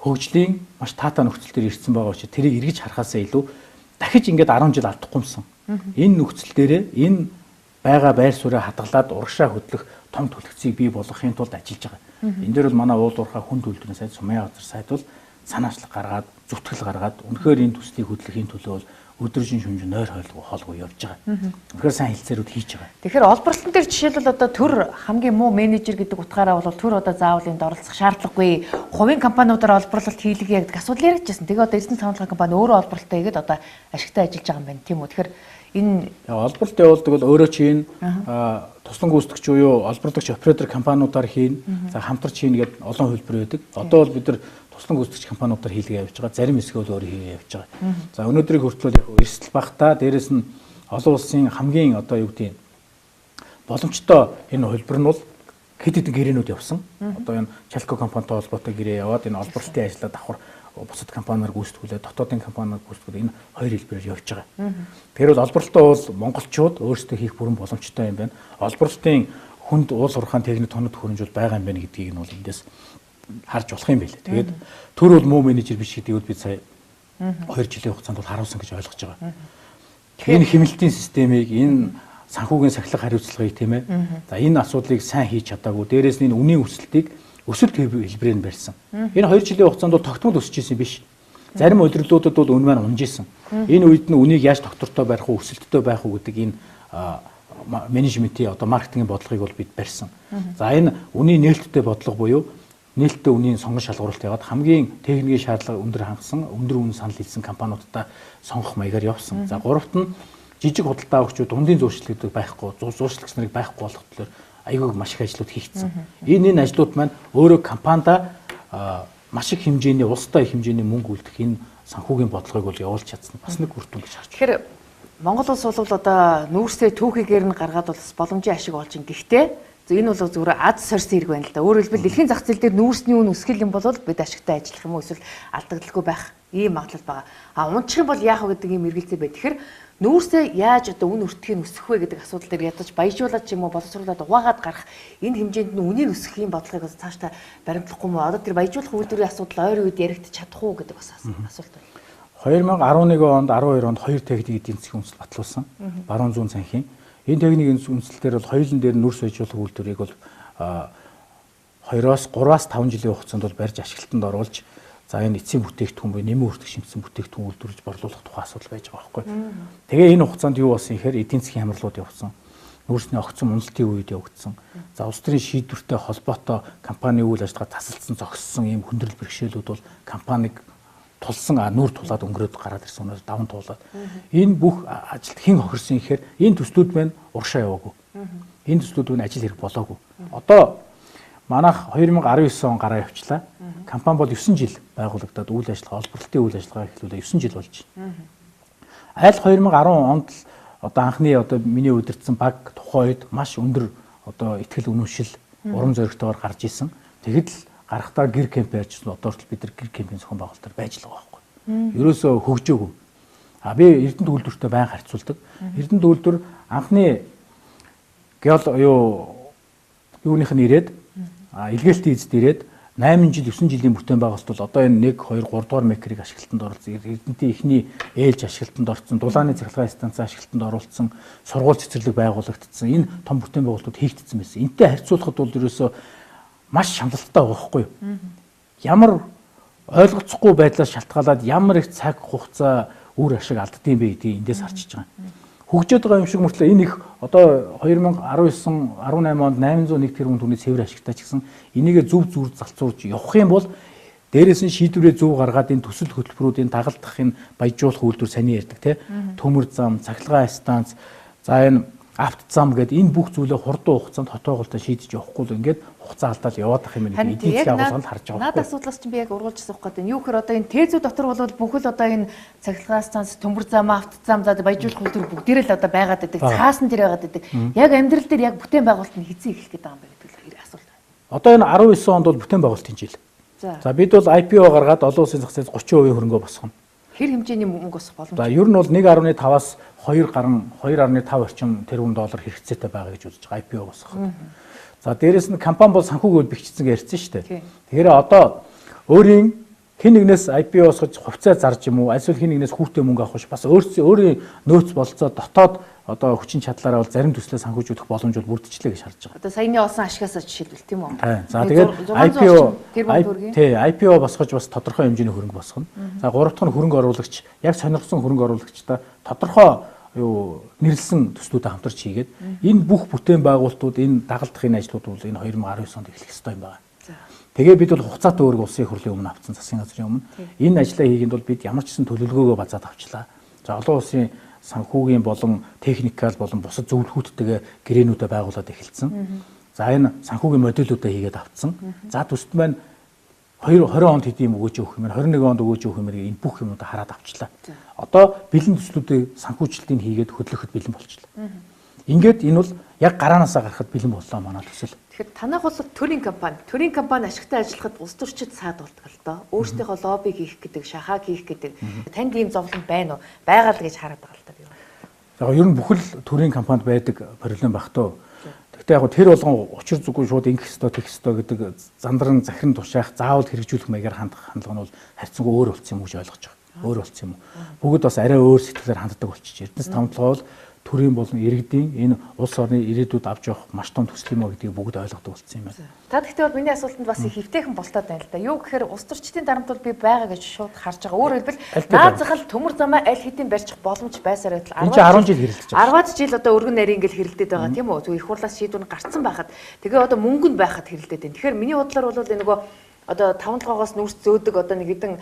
хөгжлийн маш таатай нөхцөл төр ирсэн байгаа учраас тэрийг эргэж харахаасаа илүү дахиж ингээд 10 жил алдахгүй юмсан. Энэ нөхцөл дээрээ энэ байгаа байр суурийг хадгалаад урагшаа хөдлөх том төлөвцийг бий болгохын тулд ажиллаж байгаа. Энэ дээр бол манай уул уурхай хүн төлөвлөрийн сайд Сумын газар сайд бол санаачлаг гаргаад зүтгэл гаргаад үнэхээр энэ төслийг хөдлөхийн төлөө бол өдрөжин шүнж нойр хоолгүй явж байгаа. Үнэхээр сайн хэлцээрүүд хийж байгаа. Тэгэхээр олборлолтын дээр жишээлбэл одоо төр хамгийн муу менежер гэдэг утгаараа бол төр одоо заавал энд оролцох шаардлагагүй. Хувийн компаниудаар олборлолт хийлгэе гэдэг асуудал яригдчихсэн. Тэгээ одоо Эрдэнэс тамтлагын компани өөрөө олборлолтоо хийгээд одоо ашигтай ажиллаж байгаа юм байна тийм үү. Тэгэхээр энэ олборлолт явуулдаг бол өөрөө чинь туслан гүйцэтгэгч буюу олборлагч оператор компаниудаар хийн. За хамтарч хийн гэдэг олон хөлбөр байдаг. Одоо бол бид нар туслан гүйцэтгэгч компаниудаар хийлгээ явж байгаа. Зарим хэсэг бол өөрөө хийгээ явж байгаа. За өнөөдрийг хүртэл яг эрсдэл багтаа дээрэс нь олон улсын хамгийн одоо юу гэдэг боломжтой энэ хөлбөр нь бол хэд хэдэн гэрээнүүд явсан. Одоо энэ Чалко компанитай холбоотой гэрээ яваад энэ олборлолтын ажлаа давхар бусад компаниар гүйцэтгүүлээ, дотоодын компаниар гүйцэтгүүлээ энэ хоёр хэлбэрээр явж байгаа. Тэгэхээр бол олборлолтоо бол монголчууд өөрсдөө хийх бүрэн боломжтой юм байна. Олборлолтын хүнд уул уурхайн техник тоног хөрөнгө бол байгаа юм байна гэдгийг нь бол эндээс харж болох юм байлээ. Тэгээд төр бол муу менежер биш гэдгийг бол бид сая 2 жилийн хугацаанд бол харуулсан гэж ойлгож байгаа. Энэ хэмнэлтийн системийг энэ санхүүгийн сахилга хариуцлагыг тийм ээ. За энэ асуудлыг сайн хийж чадаагүй. Дээрээс нь энэ үнийн өсөлтийг өсөлт хэлбэрээр нь барьсан. Энэ 2 жилийн хугацаанд бол тогтмол өсөж исэн биш. Зарим удирдлуудад бол үн маань унжижсэн. Энэ үед нь үнийг яаж доктортой барих уу, өсөлттэй байх уу гэдэг энэ менежментийн одоо маркетингийн бодлогыг бол бид барьсан. За энэ үнийн нээлттэй бодлого буюу нээлттэй үнийн сонгон шалгуулалт яваад хамгийн техникийн шаардлага өндөр хангасан, өндөр үнэ санал хэлсэн компаниудаа сонгох маягаар явсан. За гуравт нь жижиг худалдаа өгчүүд дундын зуршилт байхгүй, зуршилтч нарыг байхгүй болох төлөөр айгүй маш их ажлууд хийгдсэн. Энэ ажлууд маань өөрөө компанида маш их хэмжээний улстай хэмжээний мөнгө үлдэх энэ санхүүгийн бодлогыг бол явуулж чадсан. Бас нэг үр дүн гэж харж байна. Тэгэхээр Монгол улс бол одоо нүүрсээ түүхийгээр нь гаргаад бол боломжийн ашиг болж ин. Гэхдээ энэ бол зүгээр аз сорьсон хэрэг байна л да. Өөрөөр хэлбэл дэлхийн зах зээл дээр нүүрсний үн өсгөл юм бол бид ашигтай ажиллах юм уу эсвэл алдагдaltaгүй байх ийм магадлал байгаа. Унчих юм бол яах вэ гэдэг ийм эргэлзээ бай. Тэгэхээр нүүрсээ яаж одоо үн өртгийг өсгөх вэ гэдэг асуудал дээр ядаж баяжуулаад ч юм уу боловсруулаад угаагаад гарах энэ хэмжээнд нь үнийн өсгөх юм бодлогыг цаашдаа баримтлахгүй мó. Одоо тэр баяжуулах үйлдвэрийн асуудал ойр үед яригдчих чадах уу гэдэг бас асуулт байна. 2011 онд 12 онд 2 техник эдийн засгийн үндэслэл батлуулсан. Баруун зүүн санхин. Энэ техникийн үндэслэлээр бол хоёулын дээр нүүрс баяжуулах үйлдвэрийг бол 2-оос 3-аас 5 жилийн хугацаанд бол барьж ашиглалтанд оруулж за энэ эцсийн бүтээгдэхүүн буюу нэмэн хүртэх шимтсэн бүтээгдэхүүн үйлдвэрлэж борлуулах тухай асуудал байж байгаа байхгүй. Тэгээ энэ хугацаанд юу болсон гэхээр эдийн засгийн хямралууд явсан. Нүүрсний огцон уналтын үед явагдсан. За улс төрийн шийдвэртэй холбоотой компани үйл ажиллагаа тасалдсан зогссон ийм хүндрэл бэрхшээлүүд бол компаниг тулсан нүүр тулаад өнгөрөөд гараад ирсэн өнөр даван туулаад энэ бүх ажилд хэн хохирсон гэхээр энэ төслүүд маань урагшаа яваагүй. Энэ төслүүд маань ажил хэрэг болоогүй. Одоо манайх 2019 он гараа явчлаа. Компани бол 9 жил байгуулагдаад үйл ажиллагаа, олборлолтын үйл ажиллагаа эхлүүлээ 9 жил болж байна. Аль 2010 онд л одоо анхны одоо миний удирдсан баг тухайн үед маш өндөр одоо ихтгэл үнэмшил урам зоригтойгоор гарч исэн. Тэгэд л гарахтаа гэр кемп ярьжсэн. Одоо хүртэл бид нар гэр кемпийн зохион байгуулалтаар байж л байгаа байхгүй. Ерөөсөө хөгжөөгүй. Би Эрдэнэт үйлдвэртэй байн харьцуулдаг. Эрдэнэт үйлдвэр анхны юуных нь ирээд илгээлтийн эзэд ирээд 8 жил 9 жилийн бүтээн байгуулалт бол одоо энэ 1 2 3 дугаар мекрийг ашиглалтанд оруулсан. Эрдэнэтийн эхний ээлж ашиглалтанд орсон, дулааны цахилгаан станц ашиглалтанд оруулсан, сургууль цэцэрлэг байгуулагдсан. Энэ том бүтээн байгуулалтууд хийгдсэн байсан. Энтэй харьцуулахад бол ерөөсөө маш шаналлалтай байгаа байхгүй юу? Ямар ойлгоцохгүй байдлаас шалтгаалаад ямар их цаг хугацаа үр ашиг алддсан бэ гэдгийг эндээс харчиж байгаа. Хөгжөөд байгаа юм шиг мөртлөө энэ их одоо 2019 18 онд 801 тэрбум төгрөгийн цэвэр ашигтай ч гэсэн энийгээ зөв зүрд залцуулж явах юм бол дээрээс нь шийдвэрээ зөв гаргаад энэ төсөл хөтөлбөрүүдийн дагалдах энэ баяжуулах үйлдвэр саний ярьдаг тийм төмөр зам, цахилгаан станц, За энэ авт зам гэдэг энэ бүх зүйлээ хурдан хугацаанд хотоогоолтой шийдэж явахгүй л ингээд хугацаа алдаал яваад ах юм нэг эдийн засгийн агуулганд харж байгаа. Надад асуудлаас чинь би яг ургуулж асуух гэдэг. Юу гэхээр одоо энэ тээзүү дотор бол бүхэл одоо энэ цахилгаан станц, төмөр зам, авт зам, за баяжуулах үйлдвэр бүгдээрээ л одоо байгаад байдаг. Цаасан тэр байгаад байдаг. Яг амьдрал дээр яг бүтээн байгуулалт нь хэзээ эхлэх гэдэг юм бэ гэдэг асуулт. Одоо энэ 19 онд бол бүтээн байгуулалтын жил. За бид бол IPO гаргаад олон улсын зах зээлд 30% хөрөнгө босгоно. Хэр хэмжээний мөнгө босгох боломжтой? За ер нь бол 1.5-аас 2.5 орчим тэрбум доллар хэрэгцээтэй байгаа гэж үзэж байгаа IPO босгоход. За дээрэс нь компани бол санхүүгөө бичсэн ярьсан шүү дээ. Тэгэхээр одоо өөрийн хэн нэгнээс IPO босгож хувьцаа зарж юм уу, альсвал хэн нэгнээс хүүхдээ мөнгө авах биш бас өөрийн нөөц болцоо дотоод одоо хүчин чадлаараа бол зарим төслөө санхүүжүүлэх боломж бол бүрдчихлээ гэж харж байгаа. Одоо саяны олсон ашигаас жишээлбэл тийм үү? За тэгээд IPO босгож бас тодорхой хэмжээний хөрөнгө босгоно. За гурав дахь нь хөрөнгө оруулагч, яг сонирхсан хөрөнгө оруулагчтай тодорхой нэрлсэн төслүүдэд хамтарч хийгээд энэ бүх бүтээн байгуулалтууд энэ дагалдахын ажлууд бол энэ 2019 онд эхлэх ёстой юм байна. Тэгээ бид бол хугацаатай өөргө улсын хурлын өмнө авсан засгийн газрын өмнө энэ ажлаа хийхэд бол бид ямар ч гэсэн төлөвлөгөөгөө базаад авчлаа. За олон улсын санхүүгийн болон техникал болон бусад зөвлөхүүдтэйгээ гэрээнүүдэ байгуулад эхэлсэн. За энэ санхүүгийн модулуудаа хийгээд авцсан. За төсөлд маань 20 онд хэдийн өгөөж өгөх юм, 21 онд өгөөж өгөх юм энэ бүх юмудаа хараад авчлаа. Одоо бэлэн төслүүдийг санхүүжилтийг хийгээд хөдлөхөд бэлэн болчихлоо. Ингээд энэ бол яг гараанаасаа гарахад бэлэн боллоо манай төсөл. Тэгэхээр танах бол төрийн компани ашигтай ажиллахад улс төрчид саад болдог л доо. Өөрсдийнхөө лоббиг хийх гэдэг, шахааг хийх гэдэг танд ийм зовлон байна уу? Байгаа л гэж хараад байгаа л да би. За ер нь бүхэл төрийн компанид байдаг проблем байх тоо. Гэхдээ яг тэр болгон учир зүггүй шууд ингэх ёстой, тэгэх ёстой гэдэг зандран захиран тушаах, заавал хэрэгжүүлэх маягаар хандах хандлага нь бол харьцангуй өөр болсон юм гэж ойлгож байгаа. Өөр болсон юм уу? Бүгд бас арай өөр сэтгэлээр ханддаг болчих. Эрдэнэс тавталгаа бол төрийн болон иргэдийн энэ улс орны ирээдүйд авч явах маш том төсөл юм а гэдгийг бүгд ойлгодог болсон юм байна. Та гэхдээ бол миний асуултанд бас их хөвтэйхэн болтоод байна л да. Юу гэхээр улс төрчдийн дарамт бол би байгаа гэж шууд харж байгаа. Өөрөөр хэлбэл наад захал төмөр замаа аль хэдийн барьчих боломж байсаар байтал 10 жил хэрэлдэж байгаа. 10 жил одоо өргөн нарийн ингээл хэрэлдээд байгаа тийм үү? Зөв их хурлаас шийдвэр гарцсан байхад тэгээ одоо мөнгөнд байхад хэрэлдээд байна. Тэгэхээр миний бодлоор бол энэ нөгөө одоо 5-7-оос нүрс зөөдөг одоо нэг хэдэн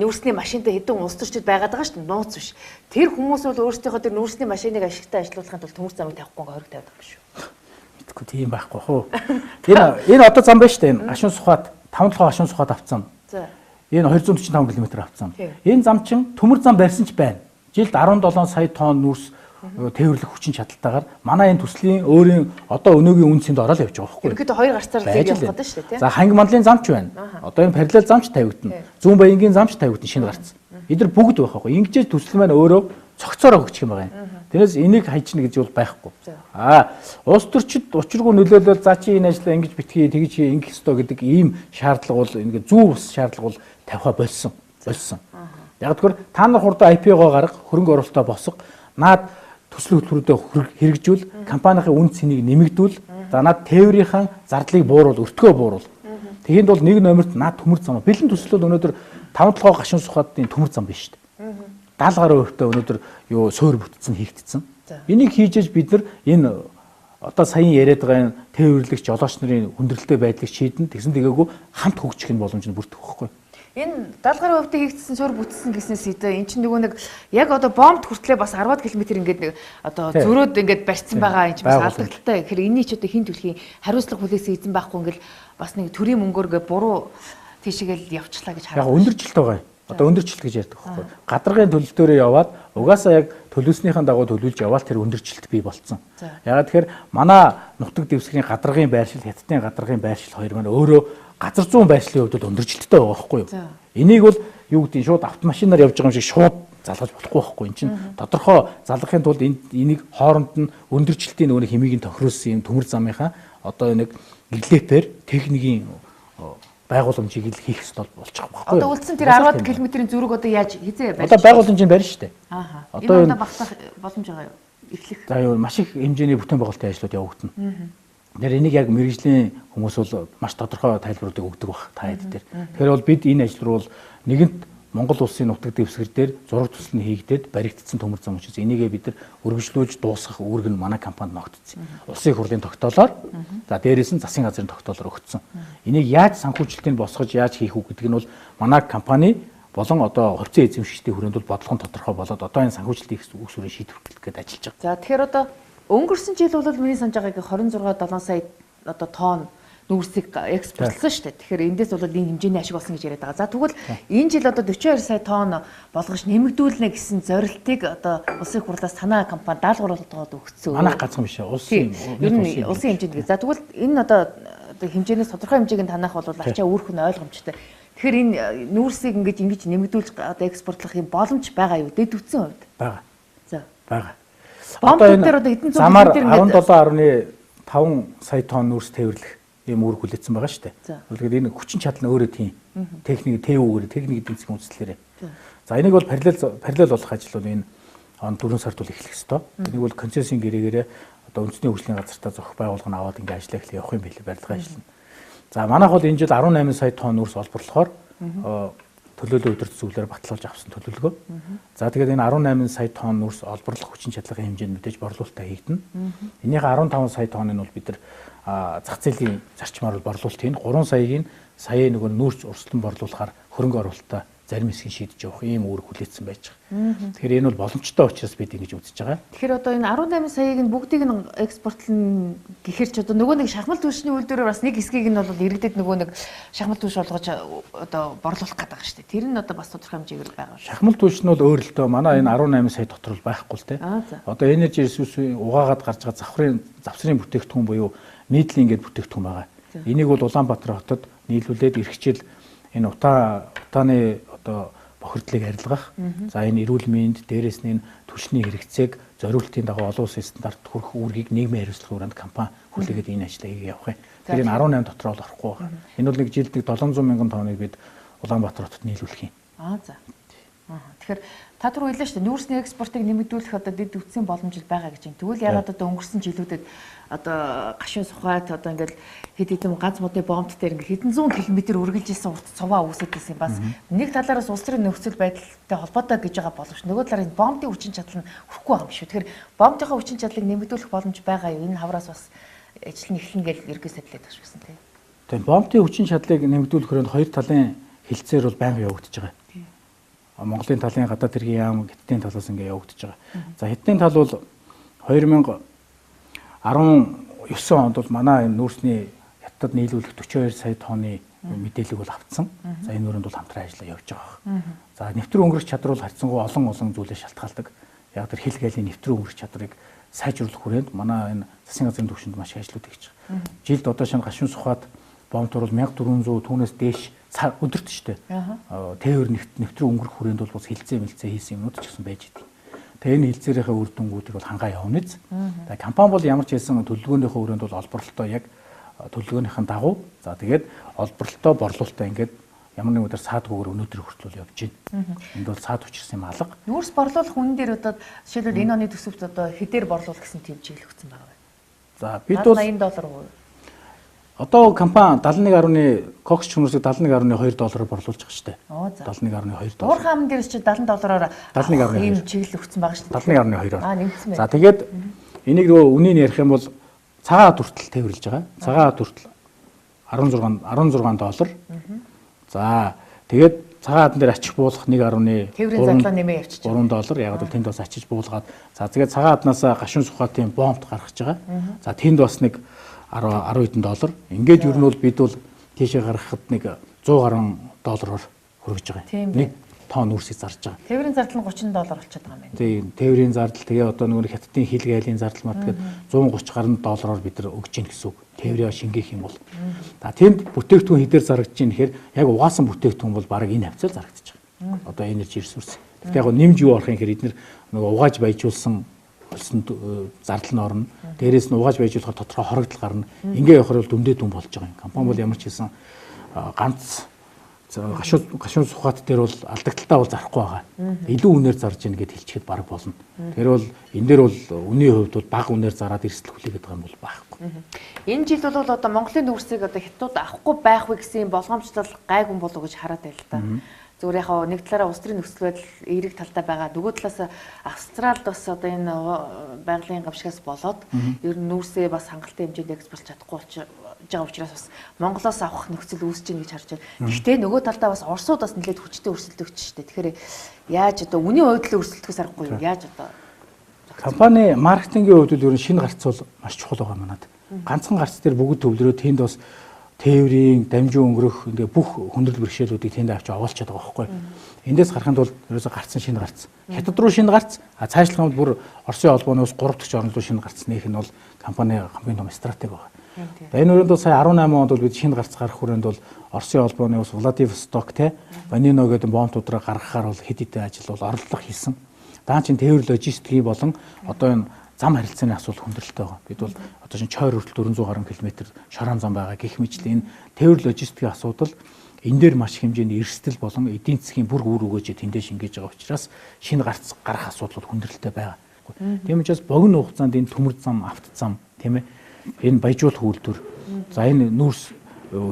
нүрсний машинтай хэдэн улс төрчид байгаад байгаа шүү дээ. Нууц биш. Тэр хүмүүс бол өөрсдийнхөө тэр нүрсний машиныг ашигтай ажилуулахын тулд төмөр замыг тавихгүй хориг тавьдаг юм шүү. Мэдгүй тийм байхгүй хөө. Энэ одоо зам байна шүү дээ. Энэ Ашуун Сухад 5-7 Ашуун Сухад авцсан. За. Энэ 245 км авцсан. Энэ зам чинь төмөр зам барьсан ч байна. Жилд 17 сая тонн нүрс тээвэрлэх хүчин чадалтайгаар манай энэ төслийн өөрийн одоо өнөөгийн үнцэнд ороод явж байгаа байхгүй юу? Ерөнхийдөө хоёр гарцаар л явах гэдэг шүү дээ тийм. За ханги мандлын замч байна. Одоо энэ параллел замч тавигдана. Зүүн баянгийн замч тавигдана шинэ гарц. Эдгээр бүгд байх байхгүй. Ингэж төсөл маань өөрөө цогцоороо өгчих юм байгаа юм. Тэрээс энийг хайчна гэж бол байхгүй. Улс төрчид учиргүй нөлөөлөл за чи энэ ажлаа ингэж битгий тэгж ингэх ёстой гэдэг ийм шаардлага бол ингээ зүү ус шаардлага бол тавиха болсон. Яг тэгэхээр та нар хурдан IPO-гоо гарга, хөрөнгө оруулалтаа босго. Наад төсөл хөтөлбөрүүдэд хэрэгжүүл, компанийн үн цэнийг нэмэгдүүл, за наад тээврийн зардлыг бууруул, өртгөө бууруул. Тэгэхэд бол нэг номерт наад төмөр зам. Бэлэн төсөл бол өнөөдөр 5-7 Гашуун Сухадын төмөр зам биш шүү дээ. 70 гаруй хувьтай өнөөдөр юу суур бүтцэн хийгдсэн. Энийг хийж бид нар энэ одоо саяхан яриад байгаа энэ тээвэрлэгч жолооч нарын хүндрэлтэй байдлыг шийдэн тэгсэн тэгээгүй хамт хөгжих нь боломж нь бүрдэх байхгүй. Энэ 70 гаруй хувьтай хийгдсэн суур бүтсэн гэсэн сэдв эн чинь нөгөө нэг яг одоо бомбд хүртлээ бас 10 км ингээд нэг одоо зөрөөд ингээд барьсан байгаа энэ чинь бас алдагдaltaй. Тэгэхээр энэний ч одоо хин төлхийн хариуцлага хүлээсэн эзэн байхгүй ингээд бас нэг төрийн мөнгөөр ингээд буруу тийшээгээл явчлаа гэж хараа. Яг өндөрчлөлт байгаа юм. Одоо өндөрчлөлт гэж ярьдаг байхгүй. Гадаргын төлөлтөөрөө яваад угаасаа яг төлөвснийхэн дагуу төлөвлөж явбал тэр өндөрчлөлт бий болцсон. Ягаад тэгэхээр манай нутаг дэвсгэрийн гадаргын байршил, хятадын гадаргын байршил хоёр маань өөрөө газар зүүн байршлын хувьд өндөрчлөлттэй байгаа байхгүй юу? Энийг бол юу гэдэг нь шууд автомашинаар явж байгаа юм шиг шууд залгаж болохгүй байхгүй. Энд чинь тодорхой залгахын тулд энийг хооронд нь өндөрчлөлтийн нөгөө хэмийг нь тохируулсан юм төмөр замынхаа одоо нэг глепер техникийн байгууламжийг л хийх ёстой болчих واخхой. Одоо үлдсэн тэр 10 км-ийн зүрэг одоо яаж хизээ барьж? Одоо байгууламж нь барьж штэ. Одоо энэ багтах боломж байгаа юу? Эхлэх. За юу маш их хэмжээний бүтээн байгуулалтын ажлууд явагдана. Тэр энийг яг мэрэгжлийн хүмүүс бол маш тодорхой тайлбаруудыг өгдөг баг та хэд дээр. Тэгэхээр бол бид энэ ажил руу нэгэнт Монгол улсын нутаг дэвсгэр дээр зураг төсөл нь хийгдээд баригдсан төмөр зам учраас энийгээ бид нар өргөжлүүлж дуусгах үүрэг нь манай компанид ногдсон. Улсын хурлын тогтоолоор за дээрээс нь засгийн газрын тогтоолоор өгсөн. Энийг яаж санхүүжилтийг босгож яаж хийх үү гэдэг нь бол манай компани болон одоо хувьцаа эзэмшигчдийн хүрээнд бол бодлого нь тодорхой болоод одоо энэ санхүүжилтийн үс бүрийн шийдвэрлэх гээд ажиллаж байгаа. За тэгэхээр одоо өнгөрсөн жил бол миний санаж байгаагийн 26.7 сая одоо тонн нүүрсийг экспортлсон шүү дээ. Тэгэхээр эндээс бол энэ хэмжээний ашиг болсон гэж яриад байгаа. За тэгвэл энэ жил одоо 42 сая тонн болгож нэмэгдүүлнэ гэсэн зорилтыг одоо улсын хурлаас танай компани даалгавруулаад өгсөн. Манайх ганцхан биш улсын улсын хэмжээнд. За тэгвэл энэ одоо хэмжээнээс тодорхой хэмжээг танах бол ачаа үүрэх нь ойлгомжтой. Тэгэхээр энэ нүүрсийг ингэж нэмэгдүүлж одоо экспортлох юм боломж байгаа юу? Дэд үтсэн хувьд. Бага. За. Бага. Бомбууд дээр одоо хэдэн зуун замаар 17.5 сая тонн нүүрс тээвэрлэх ийм үүрэг хүлээсэн байгаа шүү дээ. Тэгвэл энэ хүчин чадал нь өөрөө тийм. Техник ТЭВ-гээр техник эдийн засгийн үндэслэлээр. За энийг бол параллел болох ажил бол энэ он 4 сард бол эхлэх ёстой. Энийг бол концессийн гэрээгээр одоо үндэсний хөгжлийн газартаа зохих байгууллага аваад ингээ ажиллаа эхлэх явах юм билээ барилгын ажил нь. За манайх бол энэ жил 18 сая тонн нүүрс олборлохоор төлөөлөл удирдах зүйлээр баталгаажж авсан төлөвлөгөө. За тэгээд энэ 18 сая тонн нүүрс олборлох хүчин чадлын хэмжээнд мэдээж борлуулалтаа хийгдэнэ. Энийхээ 15 сая тонныг бол бид нар зах зээлийн зарчмаар бол борлуулалт хийн. 3 саяыг сая нөгөө нүүрс урсгалан борлуулахаар хөрөнгө оруулалтаа зарим хэсгийг шийдэж явах ийм үүрэг хүлээсэн байж байгаа. Тэгэхээр энэ бол боломжтой учраас бид ингэж үзэж байгаа. Тэгэхээр одоо энэ 18 саяыг нь бүгдийг нь экспортлно гэхэр ч одоо нөгөө нэг шахмал түвшний үйлдвэрээр бас нэг хэсгийг нь бол иргэдэд нөгөө нэг шахмал түвш болгож одоо борлуулах гэдэг байгаа шүү дээ. Тэр нь одоо бас тодорхой хэмжээгээр байгаа шүү. Шахмал түвш нь бол өөр л дөө манай энэ 18 сая дотор бол байхгүй л те. Одоо энержи ресурсын угаагаад гарч байгаа завсрын бүтээгдэхүүн буюу нийтлийн ингээд бүтээгдэхүүн байгаа. Энийг бол Улаанбаатар хотод нийлүүлээд эрхчил энэ утааны одоо бохирдлыг арилгах. За энэ эрүүл мэнд, дээрээс нь түвшний хэрэгцээг зориултын дагуу олон улсын стандарт хүрэх үүргийг нийгмийн хариуцлагын хүрээнд компани хүлээгээд энэ ажлыг хийгээ явах юм. Тэр энэ 18 дотор бол орохгүй байна. Энэ бол нэг жилд 700 мянган тонныг бид Улаанбаатар хотод нийлүүлэх юм. За. Тэгэхээр та түр хэлээ шүү дээ. Нүүрсний экспортыг нэмэгдүүлэх одоо дэд үтсийн боломж байгаа гэж байна. Тэгвэл ягаад одоо өнгөрсөн жилүүдэд одоо гашуун сухайт одоо ингээл хэд хэдэн ганц модны бомбт дээр ингээл хэдэн зуун километр үргэлж исэн урт цуваа үүсэж байсан бас нэг талаараас улс төрийн нөхцөл байдалтай холбоотой гэж байгаа боловч нөгөө талаар энэ бомбын хүчин чадал нь хүрхгүй байгаа юм шүү. Тэгэхээр бомбынхаа хүчин чадлыг нэмэгдүүлэх боломж байгаа юу? Энэ хавраас бас ажил нь эхлэн гэж ергөө сэтлээд багш гэсэн тийм. Тэгээ бомбын хүчин чадлыг нэмэгдүүлэхээр хоёр талын хилцээр бол байнга явагдаж байгаа. Монголын талын гадаад хэргийн яам Хятадын талаас ингээ явагдаж байгаа. За Хятадын тал бол 2019 онд бол манай энэ нүүрсний Хятад нийлүүлэх 42 сая тонны мэдээлэл бол авцсан. За энэ өрөөнд бол хамтран ажиллаа явж байгаа. За нэвтрэн өнгөрөх чадвар бол харьцангуй олон зүйлээс шалтгаалдаг. Яг тэр хил галийн нэвтрэн өнгөрөх чадрыг сайжруулах хүрээнд манай энэ засгийн газрын түвшинд маш их ажлууд хийж байгаа. Жилд одоо шинэ гашуун сухад бомбтор бол 1400 түүнээс дээш өдөрт шүү дээ. Тээвэр нэвтрэн өнгөрөх хүрээнд бол бас хилцээ хийсэн юмнууд ч гэсэн байж идэв. Тэгээ энэ хилцээрийнхээ үр дүнгуудыг бол хангаа явна биз. Тэгээ компани бол ямар ч хэлсэн төлөвлөгөөнийхөө хүрээнд бол олборлолтоо яг төлөвлөгөөнийхэн дагуу за тэгээд олборлолтоо борлуулалтаа ингээд ямар нэг өдөр саадгүйгээр өнөөдөр хүртэл явж байна. Энд бол саад учирсан юм алга. Нүүрс борлуулах үнэн дээр одоо жишээлбэл энэ оны төсөвт одоо хэдээр борлуулах гэсэн тийм чиглэл өгсөн байгаа байна. За бид бол $80 одоо компани 71.2 кокс чүнүрсийг $71.2 борлуулж байгаа шүү дээ. 71.2 доллар. Уурхай амн дээрс чи $70 ийм чиглэл өгсөн байгаа шүү $71.2. дээ. Нэмсэн байна. За тэгээд энийг нөгөө үнийн ярих юм бол цагаат хүртэл тээвэрлж байгаа. Цагаат хүртэл $16. За тэгээд цагаат дээр ачиж буулгах 1.3 тээврийн зарлаа нэмээ явчих. $3 яг л тэнд бас ачиж буулгаад за тэгээд цагаатнаас гашуун сухатын бомбт гаргаж байгаа. За тэнд бас нэг 10 хэдэн доллар. Ингээд ер нь бол бид бол тийшээ гаргахад нэг $100 хүргэж байгаа. Нэг тонн нүүрсийг зарж байгаа. Тээврийн зардал нь $30 болчиход байгаа юм байна. Тийм, тээврийн зардал тэгээ одоо нөгөө Хятадын хил гайлын зардал мат гээд $130 бид нар өгж гин гэсэн үг. Тээврээ шингээх юм бол. За тэнд бүтээгдэхүүн хэдээр зарагдаж гин гэхээр яг угаасан бүтээгдэхүүн бол баг энэ хавцаар зарагдаж байгаа. Одоо энержи ресурс. Тэгтээ яг нэмж юу орох юм гэхээр эдгээр нөгөө угааж баяжуулсан зардал нь орно. Дээрээс нь угааж байжуулахаар тодорхой хорогдол гарна. Ингээ явахаар бол дүндээ дүн болж байгаа юм. Компани бол ямар ч хэлсэн ганц гашуун сухат дээр бол алдагдaltaа бол зарахгүй байгаа. Илүү үнээр зарж ийн гэд хэлчихэд баг болно. Тэр бол энэ дээр бол үнийн хувьд бол бага үнээр зараад эрсдэл хүлээгээд байгаа юм бол байхгүй. Энэ жил бол одоо Монголын нүүрсийг одоо хятад авахгүй байх вэ гэсэн болгоомжтой гайгүй болов гэж хараад байл та. Зүгээр яг нэг талаараа улс төрийн нөхцөл байдал эерэг талтай байгаа. Нөгөө талаас Австралид бас одоо энэ байгалийн гамшигаас болоод ер нь нүүрсээ бас хангалттай хэмжээнд экспорт чадахгүй байгаа учраас бас Монголоос авах нөхцөл үүсэж гин гэж харж байна. Гэхдээ нөгөө талдаа бас Оросууд бас нэлээд хүчтэй өрсөлдөгч шүү дээ. Тэгэхээр яаж одоо үнийн хувьд л өрсөлдөхөөс аргагүй юу? Яаж одоо компани маркетингийн хувьд л ер нь шинэ гарц бол маш чухал байгаа манад. Ганцхан гарц дээр бүгд төвлөрөө тэнд бас тээврийн дамжин өнгөрөх ингээ бүх хүндрэл бэрхшээлүүдийг тэнд авч оголчод байгаа байхгүй. Эндээс гарахын тулд ерөөсө гарцсан шинэ гарц. Хятад руу шинэ гарц, цаашлахад бүр Оросын холбооны ус 3 дахь орн руу шинэ гарц нээх нь бол компани хамгийн том стратеги байгаа. Энэ өрөөнд сая 18 онд бол бид шинэ гарц гарах хүрээнд бол Оросын холбооны ус Владивосток те Ванино гэдэг бомбуудаараа гаргахаар бол хэд хэдэн ажил бол орлого хийсэн. Даан чин тээвэр логистикийн болон одоо энэ зам харилцааны асуудал хүндрэлтэй байгаа. Бид бол одоо чинь чойр хүртэл 400 гаруй км шорон зам байгаа гэх мэтлээ энэ тээвэр логистикийн асуудал энэ дээр маш хэмжээний эрсдэл болон эдийн засгийн бүр үр өгөөж тэндээ шингээж байгаа учраас шинэ гарц гарах асуудал хүндрэлтэй байгаа. Тийм учраас богино хугацаанд энэ төмөр зам, авто зам тийм ээ энэ баяжуулах үйлдвэр за энэ нүүрс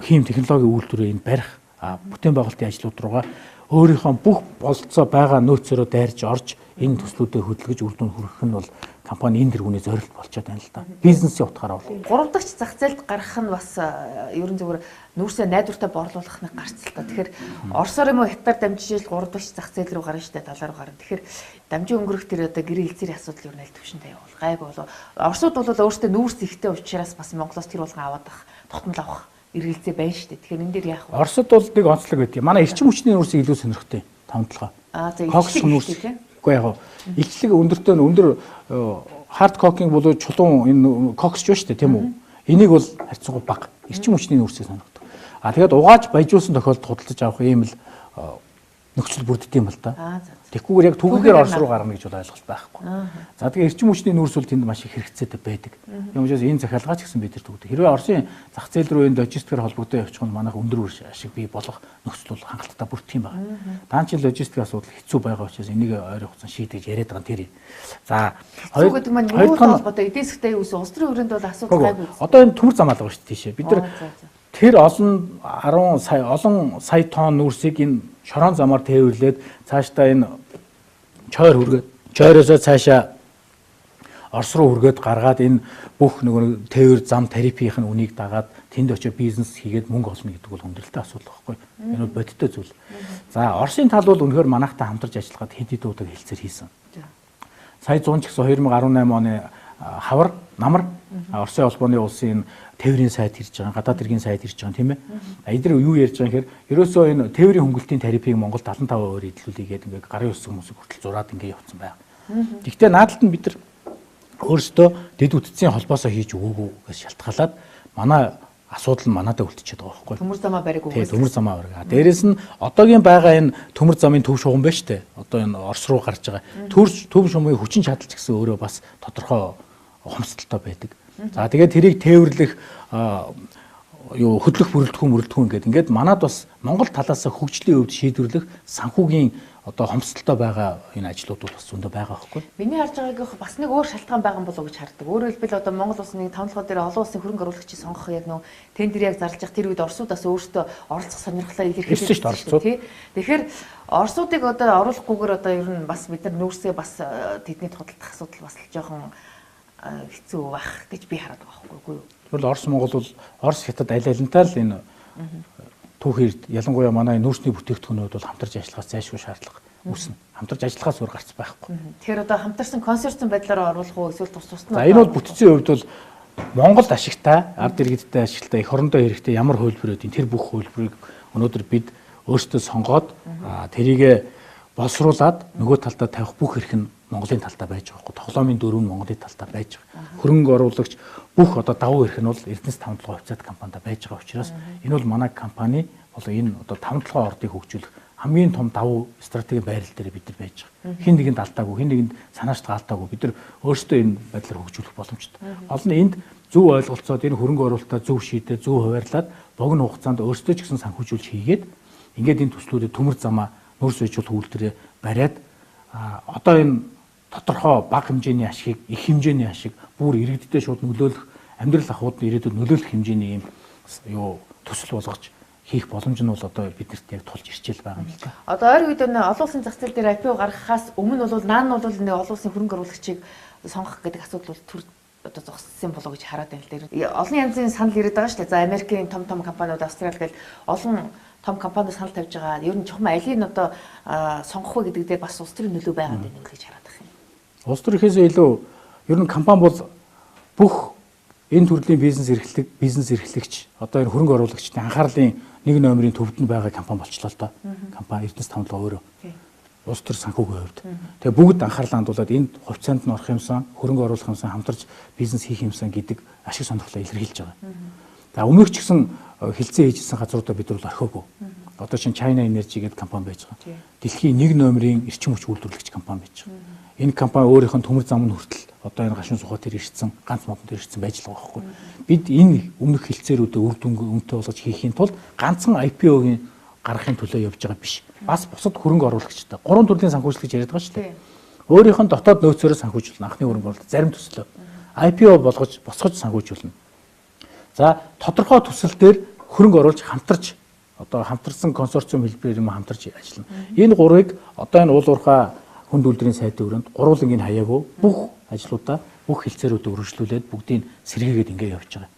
хийм технологийн үйлдвэрээ энэ барих бүтээн байгуулалтын ажлууд руугаа өөрийнхөө бүх болцоо байгаа нөөцөөрөө дайрж орж энэ төслүүдэд хөдөлгөж үр дүн хүргэх нь бол компани энэ дэргүүний зорилт болчиход байна л да. Бизнесийн утгаараа бол 3 дахь зах зээлд гарах нь бас ерөн зөвөр нүүрсээ найдвартай борлуулах нэг гарц л та. Тэгэхээр Оросоор юм уу Хятадаар дамжиж 3 дахь зах зээл рүү гарна штэ талаар руу гарна. Тэгэхээр дамжин өнгөрөх тэр одоо гэрээ хэлцээрийн асуудал ер нь аль төвшөнтэй явуул. Гайгүй болоо. Оросууд бол өөрсдөө нүүрс ихтэй учраас бас Монголоос тэр болгон аваад авах, тогтмол авах эргэлзээ байна штэ. Тэгэхээр энэ дээр яах вэ? Оросод бол нэг онцлог байдаг. Манай эрчим хүчний нүүрсийг илүү сонирхтой тавталгаа. За ихлэг нүүрс тийм. Үгүй яг ихлэг өндөртэй өндөр хард кокинг болоо чулуун энэ кокс ч шүү дээ тийм үү. Энийг бол харьцангуй бага эрчим хүчний нүүрсийг сонирхдаг. Тэгээд угааж баяжуулсан тохиолдолд худалдаж авах ийм л нөхцөл бүрддэг юм л да. Тэгхгүйгээр яг түүгээр Орос руу гарна гэж бол ойлголт байхгүй. За тэгээ эрчим хүчний нүүрс бол тэнд маш их хэрэгцээтэй байдаг. Тийм учраас энэ захиалгаа ч гэсэн бид нар төгдөг. Хэрвээ Оросын зах зээл рүү энэ логистикээр холбогдсон явчих нь манайх өндөр үр ашиг бий болох нөхцөл бол хангалттай бүрдэх юм байна. Даан чи логистикийн асуудал хэцүү байгаа учраас энийг ойрын хугацаанд шийдэж яриад байгаа тэр. За хоёр гэдэг маань юу толгойтой эдийн засгийн ус улс төрийн хүрээнд бол асуудал гайгүй. Одоо энэ төмөр зам алга шүү дээ тийшээ. Бид нар тэр олон 10 сая тонн нүүрсийг энэ шорон замаар тээвэрлээд цаашдаа энэ чойр хүргээд чойроосоо цаашаа Орос руу хүргээд гаргаад энэ бүх нөгөө тээвэр зам тарифийнх нь үнийг дагаад тэнд очиж бизнес хийгээд мөнгө олно гэдэг бол хүндрэлтэй асуудал байхгүй. Энэ бол бодиттой зүйл. За Оросын тал бол үнэхээр манайхтай хамтарч ажиллагаад хэд хэдэн удаа хэлцээр хийсэн. Сая 100 ч гэсэн 2018 оны хавар намар Оросын холбооны улсын тээврийн сайд ирж байгаа, гадаад иргэн сайд ирж байгаа тийм ээ. Эдгээр юу ярьж байгаа гэхээр ерөөсөө энэ тээврийн хөнгөлтийн тарифыг Монголд 75% эдлүүлээ гэдэг ингээд гарын үсэг хүмүүсийг хүртэл зураад ингээд явцсан байна. Гэхдээ наадад нь бид нар өөрсдөө дэд үтцийн холбоосоо хийж өгөөгүйгээс шалтгаалаад манай асуудал нь манадаа үлдчихэд байгаа байхгүй. Төмөр замаа бариг өгөөс. Төмөр замаа бариг. Дээрээс нь одоогийн байгаа энэ төмөр замын төв шугам байна шүү дээ. Одоо энэ Орос руу гарч байгаа. Төв шугамын хүчин чадал ч гэсэн өөрөө бас тодорхой ухамсартай байдаг. За тэгээд тэрийг тээвэрлэх хөдлөх бүрэлдэхүүн гэдэг ингээд манад бас Монгол талаас хөгжлийн хувьд шийдвэрлэх санхүүгийн одоо хомсдолтой байгаа энэ ажлууд бол бас зөндөө байгаа байхгүй. Миний харж байгаагийн бас нэг өөр шалтгаан байгаа болов уу гэж хардаг. Өөрөөр хэлбэл одоо Монгол улсны тавталгоо дээр олон улсын хөрөнгө оруулагчийг сонгох яг нөө тендер яг зарлж явах тэр үед Оросудаас өөртөө оролцох сонирхлоо илэрхийлсэн шүү дээ. Тэгэхээр Оросуудыг одоо оруулахгүйгээр одоо ер нь бас бид нар нүүрсээ бас тэдний тодтолдох асуудал бас жоохон хэцүү байх гэж би хараад байгаа байхгүй юу. Тэгвэл Орос Монгол бол Орос Хятад аль алинтаа л энэ түүхээр ялангуяа манай нүүрсний бүтээгдэхүүнүүд бол хамтарч ажиллахаас зайлшгүй шаардлага үүснэ. Хамтарч ажиллахаас өөр гарц байхгүй. Тэгэхээр одоо хамтарсан консорциум байдлаар оруулах уу эсвэл тус тусна. За энэ бол бүтцийн хувьд бол Монголд ашигтай, ард иргэдтэй ашигтай, эх орондоо хэрэгтэй ямар хөлбөр өдийн тэр бүх хөлбөрийг өнөөдөр бид өөрсдөө сонгоод тэрийгэ боловсруулад нөгөө талдаа тавих бүх эрх нь Монголын талдаа байж байгаа хгүй. Тоглоомын дөрөв нь Монголын талдаа байж байгаа. Хөрөнгө оруулагч бүх одоо давуу эрх нь бол Эрдэнэс тавталгаа хувьцаат компанид байж байгаа учраас энэ бол манай компани болоо энэ одоо тавталгаа ордыг хөгжүүлэх хамгийн том давуу стратегийн байрал дээр бид нар байж байгаа. Хин нэгэнд алдаагүй, хин нэгэнд санаачд алдаагүй бид нар өөрсдөө энэ байдлаар хөгжүүлэх боломжтой. Олон энд зөв ойлголцоод энэ хөрөнгө оруулалтаа зөв шийдээ, зөв хуваарлаад богино хугацаанд өөрсдөө ч гэсэн санхүүжүүлж хийгээд ингээд энэ төслүүдэд төмөр замаа нүүрс bijуулах үйлдвэрээ бариад одоо энэ тодорхой бага хэмжээний ашиг, их хэмжээний ашиг бүр иргэдтэй шууд нөлөөлөх, амьдрал ахуйд ирээдүйд нөлөөлөх хэмжээний юм төсөл болгож хийх боломж нь бол одоо биднэрт яг тулж ирчээл байгаа юм л та. Одоо ойр үед олон улсын зах зээл дээр IPO гаргахаас өмнө бол наан нь бол нэг олон улсын хөрөнгө оруулагчийг сонгох гэдэг асуудал бол төр одоо зогссон болоо гэж хараад байна л дээ. Олон янзын санал ирээд байгаа шүү дээ. За Америкийн том компаниуд, Австрали гэл олон том компаниуд санал тавьж байгаа. Ер нь чухам алийг нь одоо сонгох вэ гэдэг дээр бас улс төрийн нөлөө байгаад байна гэж хараад байна. Улс төрийнхээс илүү ер нь компани бол бүх энэ төрлийн бизнес эрхлэгч одоо энэ хөрөнгө оруулагчдын анхаарлын нэг номерын төвд нь байгаа компани болчлоо л доо. Компани Эрдэнэс Тавлага өөрөө улс төр санхүүгийн хувьд. Тэгээ бүгд анхаарлаа хандуулад энд хувьцаанд нь орох юмсан, хөрөнгө оруулах юмсан, хамтарч бизнес хийх юмсан гэдэг ашиг сонирхлоо илэрхийлж байгаа. За өмнөх ч гэсэн хилцээ хийжсэн газруудаа бид бол орхиогүй. Одоо чинь China Energy гэдэг компани байж байгаа. Дэлхийн нэг номерын эрчим хүч үйлдвэрлэгч компани байж байгаа. Энэ компани өөрийнх нь төмөр зам нь хүртэл одоо энэ гашуун сухад дээр ирсэн, ганц модон дээр ирсэн байж байгаа байхгүй. Бид энэ өмнөх хилцээрүүдэд үр дүнг өмтө болгож хийхийн тулд ганцхан IPO-гийн гаргахын төлөө явж байгаа биш. Бас бусад хөрөнгө оруулагчтай. 3 төрлийн санхүүжилт гэж яриад байгаа шүү дээ. Өөрийнх нь дотоод нөөцөөрөө санхүүжүүлнэ. Анхны хөрөнгө оруулалт зарим төслөө IPO болгож босгож санхүүжүүлнэ. За тодорхой төсөл дээр хөрөнгө оруулж хамтарч одоо хамтарсан консорциум хэлбэрээр юм хамтарч ажиллана. Энэ гурыг одоо энэ уул уурхай хүнд үйлдвэрийн сайдын өрөөнд гурвуулангийн хаяагүй бүх ажлуудаа бүх хилцээрүүдийг үргэлжлүүлээд бүгдийг сэргээгээд ингээд явж байгаа.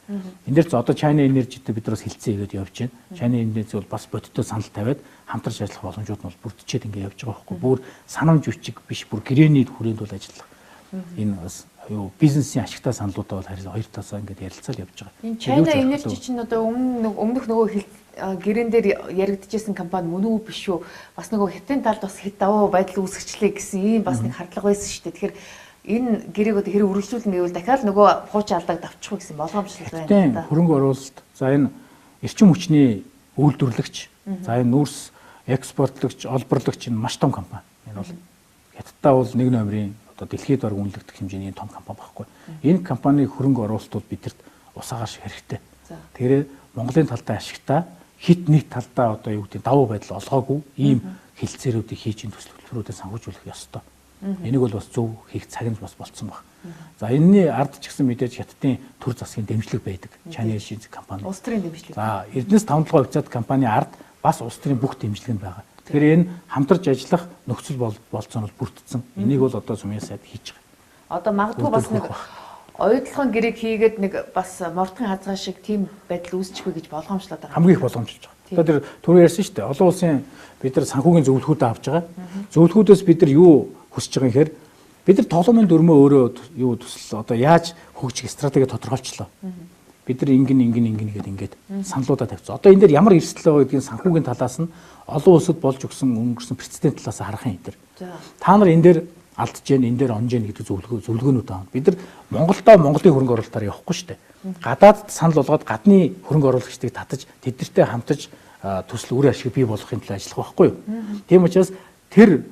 Энд дээр ч одоо China Energy-тэй бид бас хилцээ хийгээд явж байна. China Energy бол бас бодиттой санал тавиад хамтарч ажиллах боломжууд нь бол бүрдчихэд ингээд явж байгаа байхгүй. Бүр санамж үчиг биш, бүр гэрээний хүрээнд бол ажиллах. Энэ бас бизнесийн ашигтай саналуудаа бол харин хоёр талаасаа ингээд ярилцаал явж байгаа. Энэ China Energy чинь одоо өмнөх нөгөө гэрэн дээр яригдчихсэн компани мөн үү биш үү? Бас нөгөө хятадын талд бас хэд давуу байдал үүсгэчлээ гэсэн ийм бас нэг хардлага байсан шүү дээ. Тэгэхээр энэ гэрээг одоо хэрэг үргэлжлүүлнэ гэвэл дахиад нөгөө хуучин алдааг давчих гэсэн боломжтой байна. Хөрөнгө оруулалт, за энэ эрчим хүчний үйлдвэрлэгч, за энэ нүүрс экспортлогч, олборлагч энэ маш том компани. Энэ бол хятадтай бол нэг номерын одоо дэлхийд орг үнэлэгдэх хэмжээний том компани байхгүй. Энэ компанийн хөрөнгө оруулалтууд бидэрт усаагаар шиг хэрэгтэй. Тэгэхээр Монголын талдаа ашигтай хит нэг талдаа одоо юу гэдэг давуу байдал олгоогүй ийм хилцээрүүдийг хийж ин төсөл хөтөлбөрүүдэд санхүүжүүлэх ёстой. Энийг бол бас зөв хийх цаг нь бас болцсон баг. За энэний ард ч гэсэн мэдээж хятадын төр засгийн дэмжлэг байдаг. China Energy компани. Улс төрийн дэмжлэг. За Эрдэнэс Тавлага хувьцаат компани ард бас улс төрийн бүх дэмжлэг нь байгаа. Тэгэхээр энэ хамтарч ажиллах нөхцөл болцоо нь бүрдсэн. Энийг бол одоо Сумын сайд хийж байгаа. Одоо магадгүй бас нэг оюутлахын гэрээг хийгээд нэг бас мордхын хазгаа шиг тийм байдал үүсчихвэ гэж болгоомжлоод байгаа. Хамгийн их боломжлж байгаа. Одоо тэр түрүү ярьсан шүү дээ. Олон улсын бид нар санхүүгийн зөвлөхүүдэд авч байгаа. Зөвлөхүүдээс бид нар юу хүсэж байгаа юм хэр бид нар тоглоомын дөрмөө өөрөө юу төсөл одоо яаж хөгжих стратеги тодорхойлчлоо. Бид нар ингэн гэдэг ингээд саналуудаа тавьсан. Одоо энэ дээр ямар эрсдэл байгаа гэдгийг санхүүгийн талаас нь олон улсад болж өгсөн өнгөрсөн прецедент талаас харах юм энэ дээр. Та нар энэ дээр алдж जैन энэ дээр онж जैन гэдэг зөвлөгөөнүүд аав. Бид нар Монголдоо Монголын хөрөнгө оруулалтаар явахгүй шүү дээ. Гадаад санал болгоод гадны хөрөнгө оруулагчдыг татаж тэднэртэй хамтаж төсөл үр ашиг бий болгохын төлөө ажиллах байхгүй юу? Тийм учраас тэр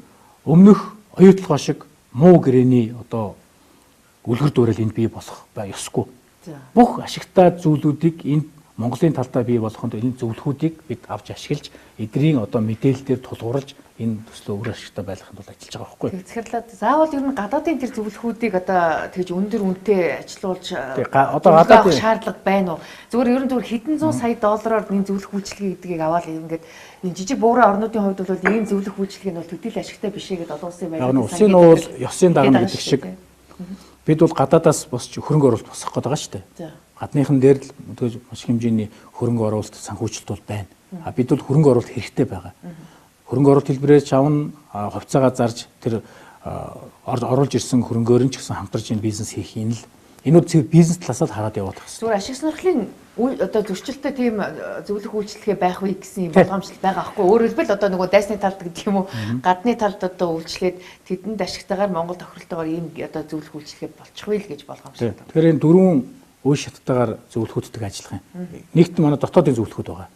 өмнөх оюутлогоо шиг муу гэрээний одоо үлгэр дуурайл энд бий болох ёсгүй. Бүх ашигтай зүйлүүдийг энд Монголын талдаа бий болгоход энэ зөвлөхүүдийг бид авч ашиглаж эдрийн одоо мэдээлэлээр тулгуурлаж энэ төслөө үр ашигтай байлгахын тулд ажиллаж байгаа байхгүй. Тэгэхээр заавал ер нь гадаадын тэр зөвлөхүүдийг одоо тэгж өндөр үнэтэй ажилуулж одоо гадаадын шаардлага байна уу? Зүгээр хэдэн зуун сая доллараар энэ зөвлөх үйлчилгээ гэдгийг аваад ингээд энэ жижиг буурын орнуудын хувьд бол ийм зөвлөх үйлчилгээ нь бол төдийл ашигтай биш гэдэг олон улсын байдлаар усын уул ёсын дагна гэдэг шиг бид бол гадаадаас босч хөрөнгө оруулалт босгох гэдэг байгаа шүү дээ. Гадныхан дээр л маш хэмжээний хөрөнгө оруулалт санхүүжилт бол байна. Бид бол хөрөнгө оруулалт хэрэгтэй байгаа. Хөрөнгө оруулалт хэлбэрээр чавн хувьцаагаа зарж тэр оруулж ирсэн хөрөнгөөр нь ч гэсэн хамтарч энэ бизнес хийх юм л энүүд бизнес талаас нь хараад явах хэрэгтэй. Зүгээр ашиг сонирхлын одоо зөрчилтэй тийм зөвлөх үйлчлэгээ байх вэ гэсэн юм боломжтой байгаа байхгүй. Өөрөөр хэлбэл одоо нөгөө дайсны талд гэдэг юм уу гадны талд одоо үйлчлээд тэдэнд ашигтайгаар Монгол тохиролтойгоор ийм одоо зөвлөх үйлчлэгээ болчихвол л гэж болгоомжтой. Тэгэхээр энэ дөрвөн үе шаттайгаар зөвлөхүүдтэй ажиллах юм. Нэгт манай дотоодын зөвлөхүүд байгаа.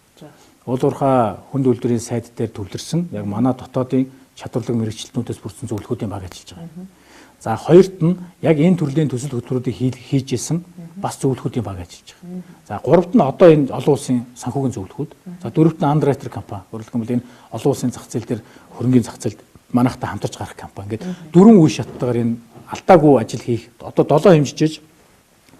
Уул уурхай хүнд үйлдвэрийн сайд дээр төвлөрсөн яг манай дотоодын чадварлаг мэрэгчлэтнүүдээс бүрдсэн зөвлөхүүдийн баг ажиллаж байгаа. За хоёрт нь яг энэ төрлийн төсөл хөтөлбөрүүдийг хийж исэн бас зөвлөхүүдийн баг ажиллаж байгаа. За гуравт нь одоо энэ олон улсын санхүүгийн зөвлөхүүд. За дөрөвт нь Underwriter компани. Өөрөлдөх юм бол энэ олон улсын зах зээл дээр хөрөнгөний зах зээлд манайхтай хамтарч гарах компани. Ингээд дөрвөн үе шаттайгаар энэ алдаагүй ажил хийх одоо 7 хэмжиж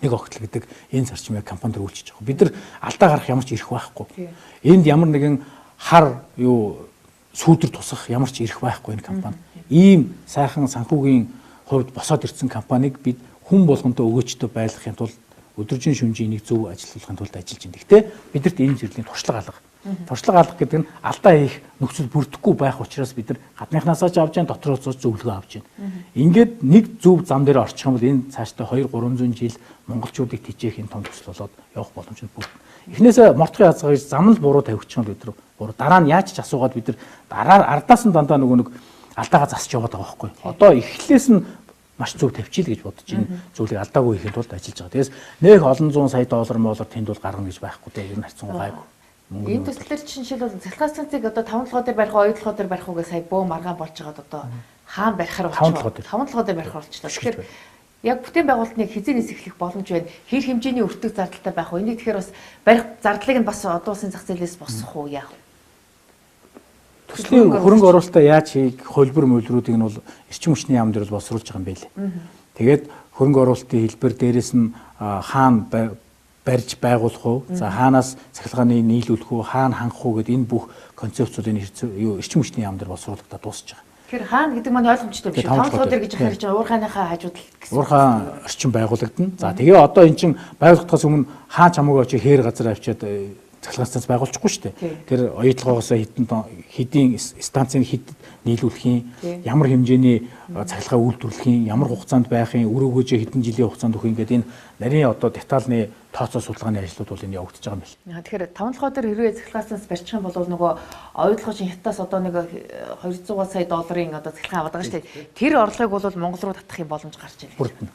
нэг огтл гэдэг энэ зарчмыг компанид үйлчилж байгаа. Бид нар алдаа гарах ямар ч эрх байхгүй. Энд ямар нэгэн хар сүүдэр тусах ямар ч эрх байхгүй энэ компани. Ийм сайхан санхүүгийн хувьд босоод ирсэн компанийг бид хүн болгонтой өгөөчтэй байлгахын тулд өдөржин шүнжийн нэг зөв ажиллуулахын тулд ажиллаж байна. Гэхдээ бидэрт энэ зэрлийн туршлага алга. Туршлага алга гэдэг нь алдаа хийх нөхцөл бүрдэхгүй байх учраас бид нар гадныхнаасаа ч авч जैन дотроос ч зөвлөгөө авч байна. Ингээд нэг зөв зам дээр орчих юм бол энэ цаашдаа 2-300 жил монголчуудыг тижээхийн том төсөл болоод явах боломж нь бүрдэнэ. Эхнээсээ мортхын хязгаарыг зам л буруу тавьчих юм бид нар. Буруу дараа нь яаж ч асуугаад бид нар дараа ардаас нь дандаа нэг алдаагаа засч яваад байгаа байхгүй. Одоо эхлээс нь маш зөв тавьчих л гэж бодож энэ зүйлийг алдаагүй хийхэд тулд ажиллаж байгаа. Тэгээс нэг олон зуун сая доллар тэнд бол гаргана гэж байхгүй те. Ер нь харьцангуй гайгүй. Энэ төслөөр жишээлбэл цахилгаан станцыг одоо 5 толгой дээр барих уу, 2 толгой дээр барих уу гэж сая бөө маргаан болж байгаад одоо хаана барихаар болчихлоо. 5 толгой дээр барих болчихлоо. Тэгэхээр яг бүтээн байгуулалтныг хизээ нисэхлэх боломж байна. Хэр хэмжээний өртөг зардалтай байх уу? Энийг тэгэхээр бас барих зардлыг нь бас одоо улсын зах зээлээс босгох уу яах вэ? Төслийн хөрөнгө оруулалтаа яаж хийх хөлбөр мөлрүүдийг нь бол эрчим хүчний яам дээр бол босруулж байгаа юм байлээ. Тэгээд хөрөнгө оруулалтын хэлбэр дээрээс нь хаана барьж байгуулах уу? За хаанаас цахилгааны нийлүүлэх уу? Хаана хангах уу гэдэг энэ бүх концепцуудын эрчим хүчний яам дээр боловсруулагдаад дуусч байгаа. Тэгэхээр хаана гэдэг маань ойлгомжтой биш. 5 толгой дээр гэж харж байгаа уурхааныхаа хажууд гэсэн. Уурхаан орчин байгуулагдана. За тэгээ одоо эн чинь байгуулагдахаас өмнө хаан чамаагаа очиж хээр газар авчиад цахилгаан станц байгуулчихгүй шүү дээ. Тэр оюутлагоос хэдийн станцын хэд нийлүүлэхийн, ямар хэмжээний цахилгаан үйлдвэрлэхийн, ямар хугацаанд байхын, үр өгөөжөө хэдэн жилийн хугацаанд өгөх ингээд энэ нарийн одоо детальны тооцоо судалгааны ажлууд бол энэ явагдаж байгаа юм байна. Тэгэхээр 5 толгой дээр хэрвээ цахилгаан станц барьчих юм бол нөгөө оюутлагын хятадаас одоо нэг 200 сая долларын одоо цахилгаан аваад байгаа шүү дээ. Тэр орлогыг бол Монгол руу татах юм боломж гарч ирнэ. Бүрдэнэ.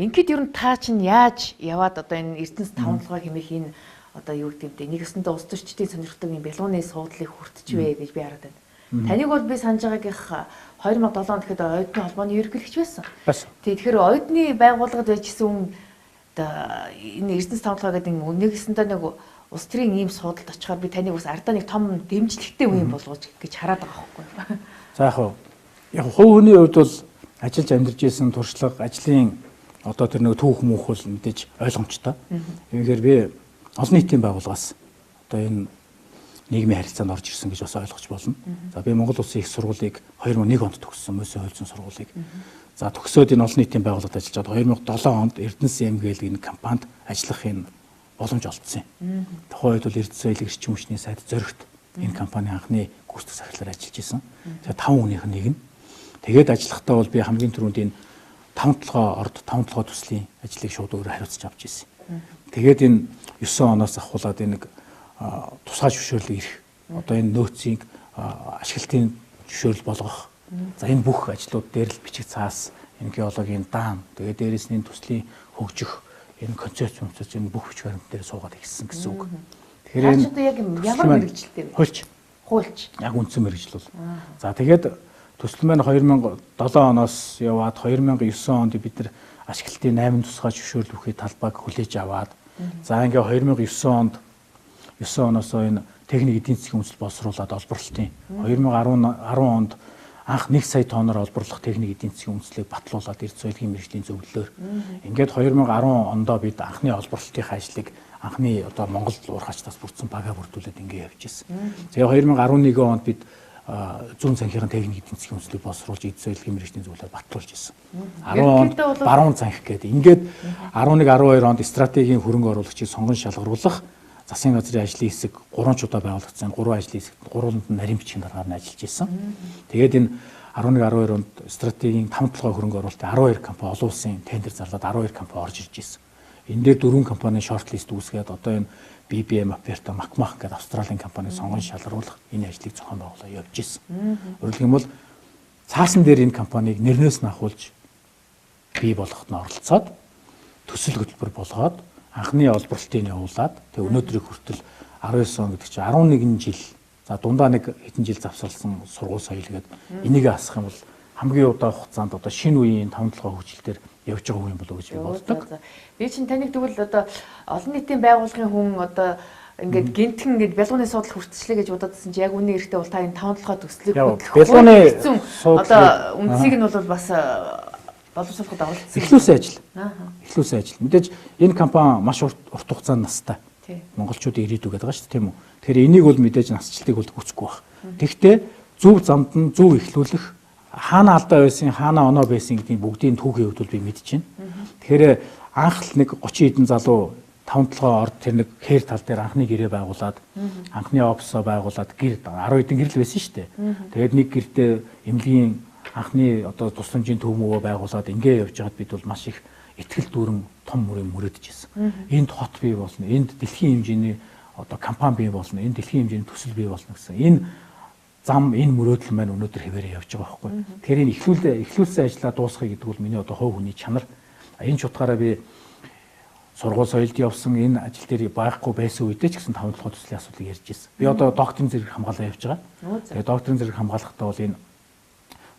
Ингээд ер нь та чинь яаж яваад одоо энэ Эрдэнэс 5 толгой хэмээх энэ одоо юу гэдэг вэ? Нэг өсөндөө улс төрчдийн сонирхдаг юм бэлгууны суудлыг хүртчихвэ гэж би хараад байна. Таныг бол би санаж байгаагийнх 2007 онд гэхэд оюутны холбооны ерөнхийлөгч байсан. Тэгэхээр оюутны байгууллагад байжсэн одоо энэ Эрдэнэс 5 толгой гэдэг нэг өсөндөө нэг улс төрийн ийм суудалд очихоор би таныг бас ардаа нэг том дэмжлэгтэй үе болгож гэж хараад байгаа байхгүй. За яг хувь хүний хувьд бол ажиллаж амьдарч исэн туршлага, ажлын одоо тэр нэг түүх мөнх бол мэдээж ойлгомжтой. Тэгэхээр би олон нийтийн байгууллагаас одоо энэ нийгмийн харилцаанд орж ирсэн гэж бас ойлгож болно. За би Монгол Улсын их сургуулийг 2001 онд төгссөн, Мөсөн хуульцсан сургуулийг. За төгсөөд энэ олон нийтийн байгууллагад ажиллаж 2007 онд Эрдэнэс MGL энэ компанид ажиллах энэ боломж олдсон юм. Тухайн үед бол Эрдэнэс соёлын эрчим хүчний сайд зоригт энэ компани анхны гүйцэтгэх сахилаар ажиллаж исэн. Тэгээ 5 хүнийх нь нэг нь. Тэгээд ажиллахдаа бол би хамгийн түрүүнд энэ 5 толгой төслийн ажлыг шууд өөрөө хариуцж авч ирсэн. Тэгээд энэ 9 оноос ахуулаад энэ нэг тусгай зөвшөөрлөг ирэх. Одоо энэ нөөцийн ашиглалтын зөвшөөрөл болгох. За энэ бүх ажлууд дээр л бичиг цаас, энэ геологийн даам, тэгээд дээрээс нь төслийн хөгжих, энэ концепц энэ бүх хүч баримт дээр суугаад ирсэн гэсэн үг. Тэгэхээр энэ яг ямар мэрэгжилтэй вэ? Хуульч. Яг үндсэн мэрэгжил бол. За тэгээд төсөл маань 2007 оноос яваад 2009 онд бид нар ашиглалтын 8 тусгай зөвшөөрлөхийн талбайг хүлээж аваад за ингээ 2009 оноос энэ техник эдийн засгийн үндэслэл боловсруулад олборлолтын 2010 онд анх 1 сая тонноор олборлох техник эдийн засгийн үндэслэлийг батлуулаад Эрдэнэс соёлын мэргэжлийн зөвлөлөөр ингээд 2010 ондоо бид анхны олборлолтын ажлыг анхны одоо Монгол уурхачтаас бүрдсэн бага бүрдүүлээд ингээ явж ирсэн. Тэгээ 2011 онд бид зүүн цанхийн техник эдийн засгийн үндэслэлийг боловсруулж Эрдэнэс соёлын мэргэжлийн зөвлөлөөр батлуулж ирсэн. 10 онд баруун цанхи гэдэг. Ингээд 11 12 онд стратегийн хөрөнгө оруулагчийг сонгон шалгаруулах засгийн газрын ажлын хэсэг 3 удаа байгуулагдсан. 3 ажлын хэсэг 3-нд нь нарийн бичгийн дараагаар нь ажиллаж ирсэн. Тэгээд энэ 11 12 онд стратегийн 5 толгой хөрөнгө оруулалтын 12 компани олон улсын тендер зарлаад 12 компани орж ирж ирсэн. Энэ дээр 4 компанийн шортлист үүсгээд одоо энэ BBM Aperta Macmahon гэдэг Австралийн компаниг сонгон шалгаруулах энэ ажлыг зохион байгуулаад явж ирсэн. Өөрөлдөх юм бол цаасан дээр энэ компанийг нэрнээс нь ахуулж бий болгоход нь оролцоод төсөл хөтөлбөр болгоод анхны олборлолтыг явуулаад тэгээ өнөөдрийг хүртэл 19 он гэдэг чинь 11 жил за дундаа нэг хэдэн жил завсарласан сургууль соёл гэдэг энийг асах юм бол хамгийн удаан хугацаанд одоо шинэ үеийн 5 толгой хөгжилтөөр явж байгаа юм болов уу гэж би боддог. Би чинь таныг тэгвэл одоо олон нийтийн байгууллагын хүн одоо ингээд гинтхэн ингээд бялгууны суудлах хүртчлээ гэж бододсон чи яг үнэн эрэхтэй бол та энэ 5 толгой төслийг хөтлөх одоо үндсийг нь бол бас боловсруулахад оролцсон. Эхлүүлсэн ажил. Аа. Эхлүүлсэн ажил. Мэдээж энэ компани маш урт хугацаанд настай. Тий. Монголчуудын ирээдүй гэдэг байгаа шүү дээ, тийм үү? Тэгэхээр энийг бол мэдээж насжилтыг бол хүсэхгүй байх. Тэгвэл зөв замд нь зөв эхлүүлэх хаана алдаа байсан, хаана оноо байсан гэдгийг бүгдийн түүхийн хувьд би мэдчихэв. Тэгэхээр анх л нэг 30 хэдэн залуу 5-7 орд тэр нэг хээр тал дээр анхны гэрээ байгуулад анхны офисоо байгуулад гэр 10 хэдэн гэрэл байсан шүү дээ. Тэгээд нэг гэртээ эмнэлгийн анхны одоо тусламжийн төв мөвөө байгуулад ингээ явж байгаад бид бол маш их ихтгэл дүүрэн том мөрийн мөрөдөж ирсэн. Энд хот бий болно, энд дэлхийн хэмжээний одоо компани бий болно, энэ дэлхийн хэмжээний төсөл бий болно гэсэн. Энэ зам, энэ мөрөөдөл маань өнөөдөр хэвээрээ явж байгаа байхгүй. Тэгэхээр энэ эхлүүлсэн ажлаа дуусгах гэдэг бол миний одоо хувь хүний чанар. Энэ ч утгаараа би сургууль соёлд явсан энэ ажил дээр байхгүй байсан үедээ ч гэсэн 5 толгой төслийн асуудлыг ярьж ирсэн. Би одоо докторийн зэрэг хамгаалаа явж байгаа. Тэгээ докторийн зэрэг хамгаалахдаа бол энэ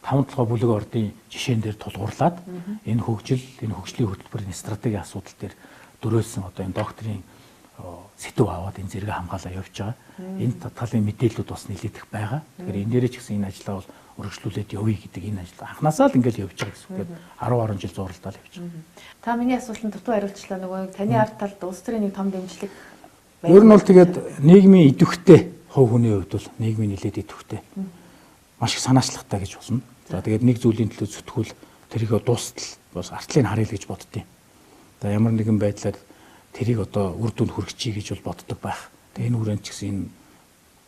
5 толгой бүлэг ордын жишээн дээр тулгуурлаад энэ хөгжлийн хөтөлбөрийн стратегийн асуудал дээр дөрөөсөн одоо энэ докторийн сэдв аваад энэ зэрэг хамгаалаа явж байгаа. Энэ талын мэдээллүүд бас нэлээд их байгаа. Тэгэхээр энэ дээрээ ч гэсэн энэ ажлаа бол өргөжлүүлээд явъя гэдэг энэ ажил анханасаа л ингээд явж байгаа гэсэн. Тэгээд 10 жил зурлалдаа явж байгаа. Та миний асуултанд дутуу хариулчлаа нөгөө таны ард талд улс төрийн нэг том дэмжлэг. Ер нь бол тэгээд нийгмийн идэвхтэй хувь хүний хувьд бол нийгмийн нэлээд идэвхтэй. Маш их санаачлагтай гэж болно. За тэгээд нэг зүйлийн төлөө зүтгүүл тэрийг дуустал бас артлыг харъя л гэж боддیں۔ За ямар нэгэн байдлаар тэрийг одоо үр дүнд хүргэчихье гэж бол боддог байх. Тэгээ энэ хүрээнд ч гэсэн энэ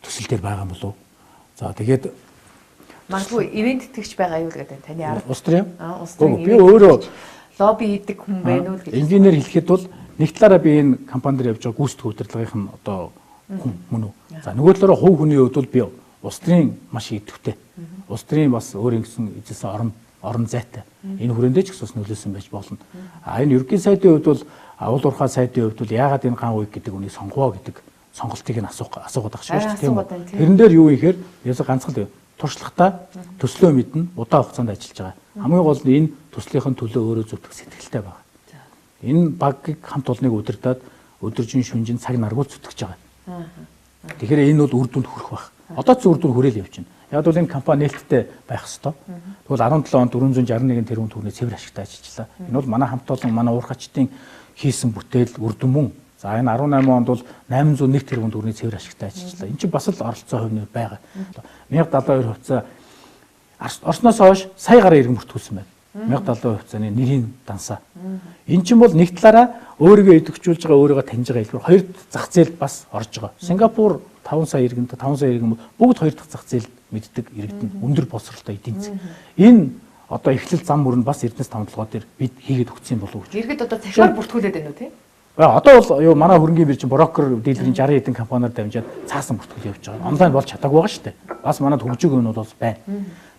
төсөл дээр байгаа юм болов. За тэгээд магадгүй ивент итгэж байгаа юу гэдэг таны ард. Улс төрийн? Улс төрийн. Би өөрөө лобби хийдэг хүн байна уу гэж. Инженеэр хэлэхэд бол нэг талаараа би энэ компани дээр явж байгаа гүйцэтгэх удирдлагын одоо хүн мөн үү. За нөгөө талаараа хувь хүний хувьд бол би улс төрийн маш идэвхтэй. Улс төрийн бас өөр ингэсэн эзэлсэн орон зайтай. Энэ хүрээндээ ч гэсэн нөлөөсөн байж болно. Энэ ерөнхий сайдын хувьд бол авал уурхай сайдын хувьд бол яагаад энэ ган үйг гэдэг үнийг сонгоо гэдэг сонголтыг нь асуугаад байгаа шүү дээ, тийм үү? Тэрэн дээр юу ихээр ясаа ганцхан туршлагатай төслөө мэднэ, удаан хугацаанд ажиллаж байгаа. Хамгийн гол нь энэ төслийнхэн төлөө өөрөө зүтгэх сэтгэлтэй байгаа. Энэ багийг хамт олныг удирдаад өдөржин шүнжин цаг наргуул зүтгэж байгаа. Тэгэхээр энэ бол үр дүнд хүрэх байх. Одоо ч үр дүнд хүрээл явж байна. Яг бол энэ компани нээлттэй байх ёстой. Тэгвэл 17 онд 461 тэрбум төгрөгийн цэвэр ашигтай ажиллажлаа. Энэ бол манай хамт олон манай уурхачдын хийсэн бүтээл үр дүн мөн. За энэ 18 онд бол 801 тэрбум төгрөгийн цэвэр ашигтай ажиллажлаа. Энэ чинь бас л оролцоо хувь нь байгаа. 1072 хувьцаа Орсноос хойш сая гаруй иргэн бүртгүүлсэн байна. 1070 хувьцааны нэрийн дансаа. Энэ чинь бол нэг талаараа өөрийгөө идэвхжүүлж байгаа, өөрийгөө таньж байгаа хэлбэр хоёр зах зээл бас орж байгаа. Сингапур 5 сая иргэн бүгд хоёр дахь зах зээл мэддэг иргэдэнд өндөр боловсролтой эдийн засаг. Энэ одоо эхлэл зам мөрөнд бас Эрдэнэс 5 толгой дээр бид хийгээд өгсөн болов уу гэж. Иргэд одоо захиар бүртгүүлээд байна уу те? Одоо бол юу манай хөрөнгөний биржийн брокер дийлэрийн 60 хэдэн компаниар дамжаад цаасан бүртгүүл явж байгаа. Онлайн болж чадаагүй байгаа шүү дээ. Бас манад хөгжиг өнүүд бол байна.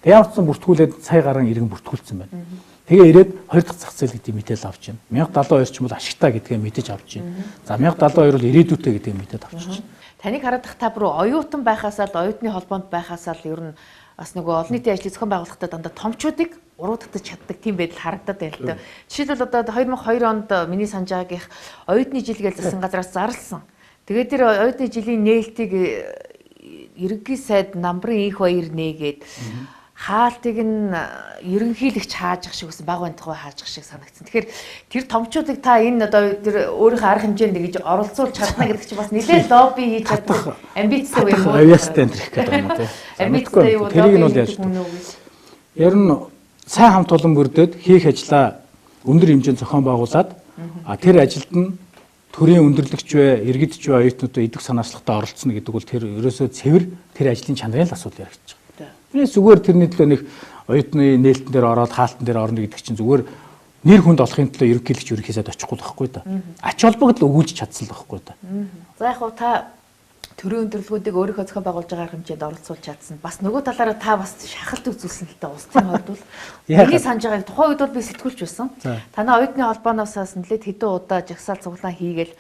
Тэгээ явцсан бүртгүүлээд сая гаруй иргэн бүртгүүлсэн байна. Тэгээ ирээд хоёр дахь зах зээл гэдэг мэдээлэл авч байна. 1072 ч юм бол ашигтай гэдгээ мэдэж авч байна. За 1072 бол ирээдүйтэй гэдгээ мэдээд авч байна. Таныг харагдах та бүр оюутан байхасаа л оюутны холбоонд байхасаа л ер нь бас нөгөө олон нийтийн ажлыг зохион байгуулахдаа дандаа томчуудыг уруудтаж чаддаг тийм байдал харагдаад байна л да. Жишээлбэл одоо 2002 онд миний санаж байгаагийнх оюутны жил гэж зассан газраас зарлсан. Тэгээд тэр оюутны жилийн нээлтийг ерөнхий сайд намбарын их баяр нээгээд хаалтыг нь ерөнхийлөгч хааж ах шиг гэсэн баг бантгой хааж ах шиг санагдсан. Тэгэхээр тэр томчуудыг та энэ одоо тэр өөрийнхөө арга хэмжээнд гэж оролцуулж чадна гэдэг чинь бас нэлээд лобби хийж чадах амбицтай байх уу? Авьяастай энэ гэх юм уу те. Амбицтай юу тэрийг нь бол яаж ер нь сайн хамт олон бүрдээд хийх ажлаа өндөр хэмжээнд зохион байгуулад тэр ажилд нь төрийн өндөрлөгч вэ, иргэдч вэ оюутнууд идэх санаачлагтай оролцоно гэдэг бол тэр ерөөсөө цэвэр тэр ажлын чанарын л асуудал яригдчих. Тэрнээс зүгээр тэрний төлөө нэг оюутны нээлтэн дээр ороод хаалтан дээр орно гэдэг чинь зүгээр нэр хүнд олохын төлөө ерөнхийлөгч ерөнхийсэд очихгүй байхгүй да. Ач холбогдол өгүүлж чадсан л байхгүй да. За яг хуу та төрийн өндөрлгүүдийг өөрийнхөө зохион байгуулж байгаа хэмжээнд оролцуулж чадсан. Бас нөгөө талаараа та бас шахалт үзүүлсэн л та улсын хувьд бол миний санаж байгааг тухайн үед бол би сэтгүүлч байсан. Танай оюутны холбооноос нэлээд хэдэн удаа жагсаал цуглаан хийгээл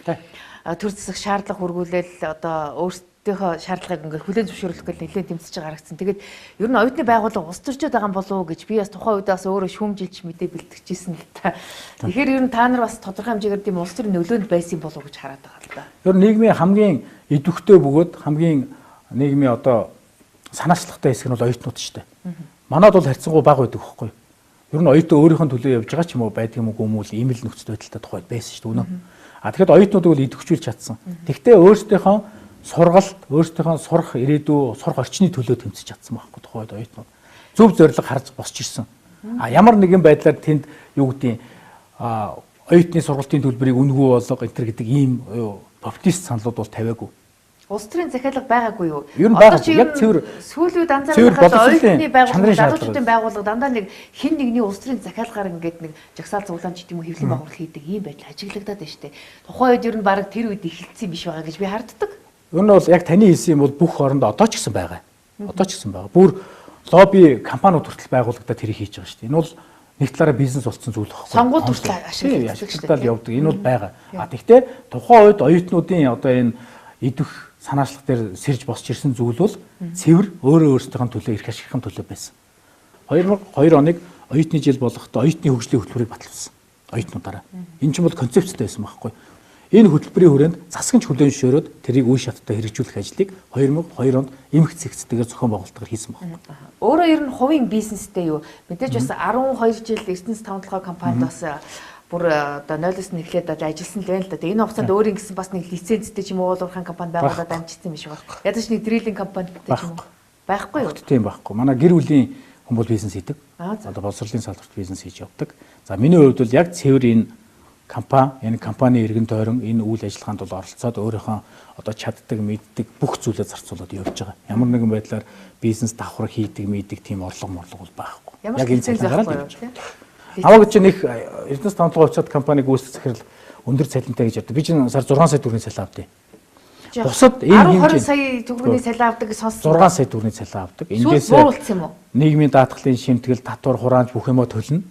төр засаг шаардлага хүргүүлээл одоо өөрсдийнхөө шаардлагыг ингээд хүлээн зөвшөөрлөх гэл нэлээд тэмцэж байгаа харагдсан. Тэгээд ер нь оюутны байгууллага улс төрчөөд байгаа юм болов уу гэж би бас тухайн үед бас өөрөө шүүмжилж мэдээ бэлтгэжсэн л та. Тэгэхээр ер нь та нар бас тодорхой хэмжээгээр тийм улс төрийн нөлөөнд байсан болов уу гэж хараад байгаа л да. Ер нь нийгмийн хамгийн идэвхтэй бөгөөд хамгийн нийгмийн одоо санаачлагтай хэсэг нь бол оюутнууд шүү дээ. Манад бол харьцангуй бага байдаг байхгүй. Ер нь оюутан өөрийнхөө төлөө явж байгаа ч юм уу байдаг юм уу ийм л нөхцөл байдалтай тухайд байсан шүү дээ үнэ. А тэгэхэд оюутнуудыг бол идэвхжүүлж чадсан. Тэгвэл өөрсдийнхөө сургалт, өөрсдийнхөө сурах ирээдүй, сурах орчны төлөө тэмцэж чадсан байхгүй тухайд оюутнууд. Зөв зориг харж босч ирсэн. А ямар нэгэн байдлаар тэнд юу гэдэг оюутны сургалтын төлбөрийг үнэгүй болго энэ төр гэдэг ийм популист саналууд бол тавиагүй. Улс төрийн захиалга байгаагүй юу? Ер нь байгаагүй. Яг цэвэр сүүлийн үед анзаархад оюутны байгууллага, залуучуудын байгууллага дандаа нэг хин нэгний улс төрийн захиалгаар ингээд нэг жагсаал цуглаан ч гэдэг юм уу хэвлэлийн байгууллага хийдэг ийм байдал ажиглагдаад байна шүү дээ. Тухайн үед ер нь баг тэр үед эхэлсэн биш байгаа гэж би харддаг. Ер нь бол яг таны хэлсэн юм бол бүх оронд одоо ч гэсэн байгаа. Одоо ч гэсэн байгаа. Бүр лобби компаниуд хүртэл байгуулагдаад тэрийг хийж байгаа шүү дээ. Энэ бол нэг талаараа бизнес болсон зүйл байхгүй. Сонгуульд хүртэл ашиглагддаг явдаг. Энэ бол байгаа. А тэгтээ тухайн үед оюутнуудын одоо энэ идэх санаачлах дээр сэрж босч ирсэн зүйл бол цэвэр өөрийнхөө төлөө эрх ашигын төлөө байсан. 2002 оныг оюутны жил болгохдоо оюутны хөгжлийн хөтөлбөрийг баталсан. Оюутнуудаараа. Энэ ч бол концепцтэй байсан байхгүй. Энэ хөтөлбөрийн хүрээнд засагч хүлээн зөвшөөрөөд тэрийг үе шаттай хэрэгжүүлэх ажлыг 2002 онд эмх цэгцтэйгээр зохион байгуулалтаар хийсэн байна. Өөрөө ер нь хувийн бизнестэй юу? Мэдээж бас 12 жил Эрдэнэс тавталгаа компанид бас бүр одоо 0-с нь эхлээд ажилласан л байна л да. Энэ хугацаанд өөрийн гэсэн бас нэг лицензтэй ч юм уу уулуурхайн компани байгуулад амжчихсан юм шиг байна. Ядаж нэг дрилинг компанитай ч юм уу байхгүй юу? Тийм байхгүй. Манай гэр бүлийн хүмүүс бизнес хийдэг. Одоо боловсролын салбарт бизнес хийж явдаг. За миний хувьд бол яг цэвэр энэ компани иргэн тойрон энэ үйл ажиллагаанд бол оролцоод өөрийнхөө одоо чаддаг, мэддэг бүх зүйлээ зарцуулаад явж байгаа. Ямар нэгэн байдлаар бизнес давхар хийдэг, мэддэг тийм орлого бол байхгүй. Яг энэ цалингаар л явж байгаа. Аваа гэж нэг Эрдэнэс тавталгаа уцаад компаниг үүсгэх захирал өндөр цалинтай гэж ярьдаг. Би чинь сар 6 сая төгрөгийн цалин авдیں۔ Бусад энэ 20 сая төгрөгийн цалин авдаг гэж сонссон. 6 сая төгрөгийн цалин авдаг. Эндээс бууруулсан юм уу? Нийгмийн даатгалын шимтгэл, татвар, хураамж бүх юмаа төлнө.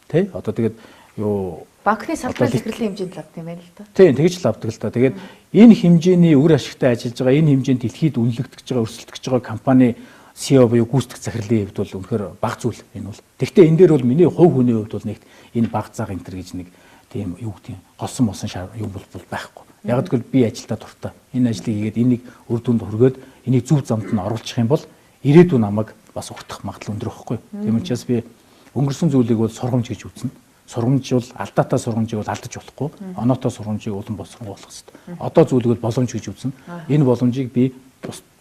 Тэ? Одоо тэгээд юу банкны салбарын захирлын хэмжээнд л авдаг юм байна л да. Тийм, тэгж л авдаг л да. Тэгээд энэ хэмжээний үр ашигтай ажиллаж байгаа, энэ хэмжээнд дэлхийд үнэлэгдэж байгаа, өрсөлдөж байгаа компани CEO буюу гүйцэтгэх захирлын хувьд бол үнэхээр бага зүйл энэ бол. Гэхдээ энэ дээр бол миний хувь хүний хувьд бол нэг энэ бага заг энэ төр гэж нэг тийм юу гэдэг голсон мосон юм бол байхгүй. Яг гэвэл би ажилдаа дуртай. Энэ ажлыг хийгээд энийг үр дүнд хүргээд энийг зөв замд нь оруулах юм бол ирээдүйн намайг бас уртах магадлал өндөр байхгүй. Тийм учраас би өнгөрсөн зүйлийг бол сургамж гэж үзнэ. Сургамж бол алдаатай сургамжийг бол алдаж болохгүй. Оноотой сургамжийг улам боловсруулах хэрэгтэй. Одоо зүйлийг бол боломж гэж үзнэ. Энэ боломжийг би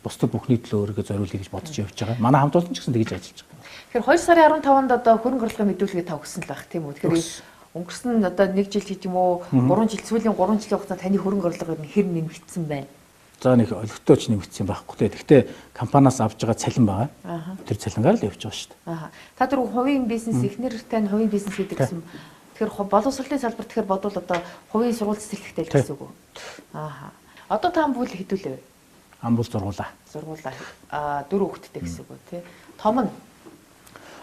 бусдад бүхний төлөө өөрийгөө зориулъя гэж бодож явж байгаа. Манай хамт олон ч гэсэн тэгж ажиллаж байгаа. Тэгэхээр 2 сарын 15-нд одоо хөрөнгө оруулалтын мэдүүлгийг та өгсөн л байх тийм үү? Тэгэхээр өнгөрсөн одоо 1 жил ч юм уу 3 жил сүүлийн 3 жилийн хугацаанд таны хөрөнгө оруулалт хэр нэмэгдсэн байна? За нэг олигтойч нэмэгдсэн байхгүй те. Гэхдээ компаниас авж байгаа цалин байгаа. Тэр цалингаар л явж байгаа шүү дээ. Та тэр хувийн бизнес эхнэр тань хувийн бизнес хийдэг гэсэн. Тэгэхээр боловсролын салбар тэгэхээр бодвол одоо хувийн сургууль цэцэрлэгтэй л гэсэн үг үү? Одоо та бүл хэдүүлээ вэ? Амбул сургуулаа. Сургуулаа 4 хүүхэдтэй гэсэн үг үү тий. Том нь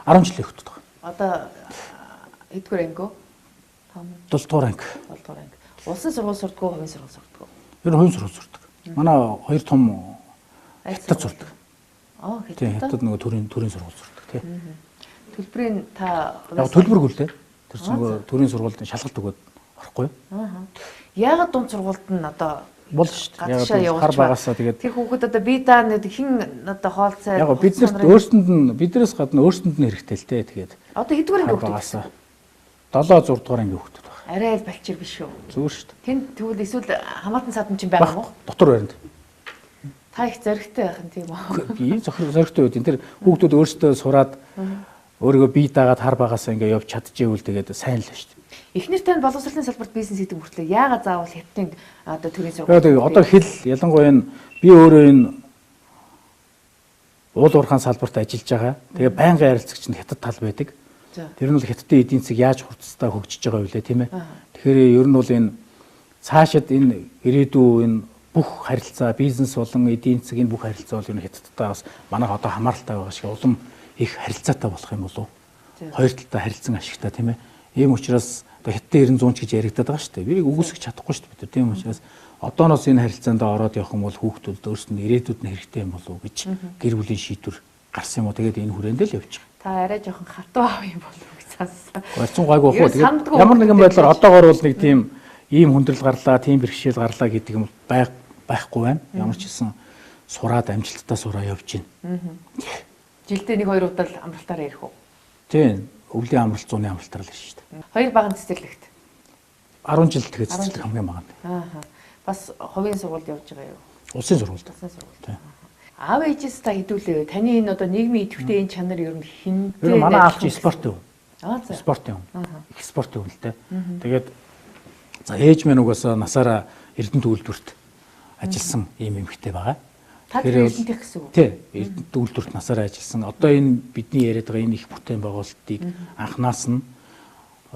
10 жилийн хүүхэд байгаа. Одоо хэдгээр анги вэ? Том 7 дугаар анги. 7 дугаар анги. Улсын сургууль сурдаг уу, хувийн сургууль сурдаг уу? Ер нь хувийн сургууль сурдаг. Манай хоёр том хятад сурдаг. Хятад нөгөө төрийн сургууль сурдаг тий. Төлбөрийн та яг төлбөргүй л дээ. Тэр чинь нөгөө төрийн сургуульд шалгалт өгөөд орохгүй юу? Яагаад дунд сургуульд нь одоо бол шүү дээ. Яг хар багасаа тэгээд тэр хүүхэд одоо би даа нэг хин одоо хоол цай яг биднэрт өөрсөнд нь биднээс гадна өөрсөнд нь хэрэгтэй л дээ тэгээд одоо хэдгээр анги хүүхэд 7 6 дугаар анги хүүхэд байна. Арай л балчир биш үү? Зүгээр шүү дээ. Тэнд тэгвэл эсвэл хамаатан садан чинь байгаа юм уу? Дотор байранд. Та их зоригтой байх юм тийм үү? Би зоригтой үед тэр хүүхдүүд өөрсдөө сураад өөрийгөө бие даагаад хар багасаа ингээ явж чадчихэвэл тэгээд сайн л шүү дээ. Эхнэр тань боловсролын салбарт бизнес хийдэг мөртлөө яагаад заавал хятадын одоо төрийн сургууль? Одоо хэл ялангуяа би өөрөө энэ уул уурхайн салбарт ажиллаж байгаа. Тэгээ байнгын харилцагч нь хятад тал байдаг. Тэр нь бол хятадын эдийн засаг яаж хурцтай хөгжиж байгаа вэ тийм ээ. Тэгэхээр ер нь бол энэ цаашид энэ ирээдүйн энэ бүх харилцаа бизнес болон эдийн засгийн бүх харилцаа бол ер нь хятадтай бас манайх одоо хамааралтай байгаа шиг улам их харилцаатай болох юм болов. Хоёр талтай харилцан ашигтай тийм ээ. Ийм учраас одоо хятадын 90 100 ч гэж яригадаад байгаа шүү дээ. Бирийг үгүйсгэж чадахгүй шүү дээ бид. Тийм учраас одооноос энэ харилцаанд ороод явах юм бол хүүхдүүд өөрсдөд нь ирээдүйд нь хэрэгтэй юм болов уу гэж гэр бүлийн шийдвэр гарсан юм уу. Тэгээд энэ хүрээнд л явж байгаа. Та арай жоохон хатуу аав юм болов уу гэж сансан. Голцсон гайгүй хөө. Тэгээд ямар нэгэн байдлаар одоогор бол нэг тийм ийм хүндрэл гарлаа, тийм бэрхшээл гарлаа гэдэг юм байхгүй байна. Ямар ч гэсэн сураад амжилттай сураа явж байна. Жилдээ 1-2 удаа амралтаараа ирэх үү? Тийм. өвлийн амралт, зуны амралтаар л ирж шүү дээ. Хоёр багийн цэцэрлэгт 10 жил тэгээд цэцэрлэг хамгийн бага. Аа. Бас хувийн сургуульд явж байгаа юу? Улсын сургуульд. Улсын сургуульд. Тийм. Аав ээжээс та хэдүүлээ. Таны энэ одоо нийгмийн идэвхтэй энэ чанар ер нь хинтээ. Ер нь манай аав чи спорт юм. За. Спорт юм. Их спорт юм л дээ. Тэгээд за ээж минь угаасаа насаараа Эрдэнэт үйлдвэрт ажилласан ийм эмэгтэй байгаа. Та Эрдэнэтийнх гэсэн үг. Тий, Эрдэнэт үйлдвэрт насаараа ажилласан. Одоо энэ бидний яриад байгаа энэ их бүтээн байгуулалтыг анханаас нь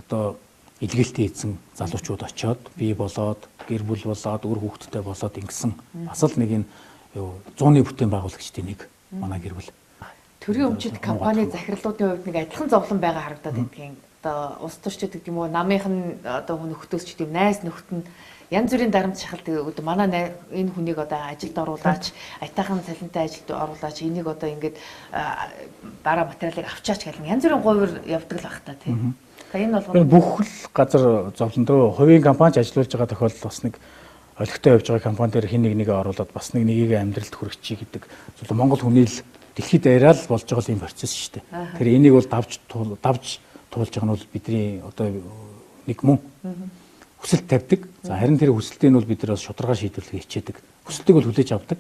одоо илгээлтээ хийсэн залуучууд очиод бий болоод гэр бүл болоод үр хүүхэдтэй болоод ингэсэн бас л нэг энэ юу 100-ны бүтээн байгуулагчдын нэг манай гэр бүл. Төрийн өмчит компани захирлуудын хувьд нэг адилхан зовлон байгаа харагдаад байдгийн. Одоо улс төрчид гэдэг юм уу намынх нь одоо нөхдөс ч гэдэг найз нөхд нь янз бүрийн дарамт шахалт өгд манай энэ хүнийг одоо ажилд оруулаач аятайхан цалинтай ажилд оруулаач энийг одоо ингээд бараа материалыг авчаач гэх янз бүрийн говьр явдаг л баг та тийм. Энэ болгоо бүх л газар зовлондоо хувийн компанич ажиллаж байгаа тохиолдол бас нэг олигтой явж байгаа компани дээр хин нэгээ оруулаад бас нэгийг амьдралд хүргэчихье гэдэг зөвхөн Монгол хүний л дэлхийд яриад болж байгаа юм процесс шүү дээ. Тэр энийг бол давж туулж байгаа нь бол бидний одоо нэг мөн хүсэлт тавьдаг. За харин тэр хүсэлтийг нь бол бид нар бас шударга шийдвэрлэгээ хичээдэг. Хүсэлтийг бол хүлээж авдаг.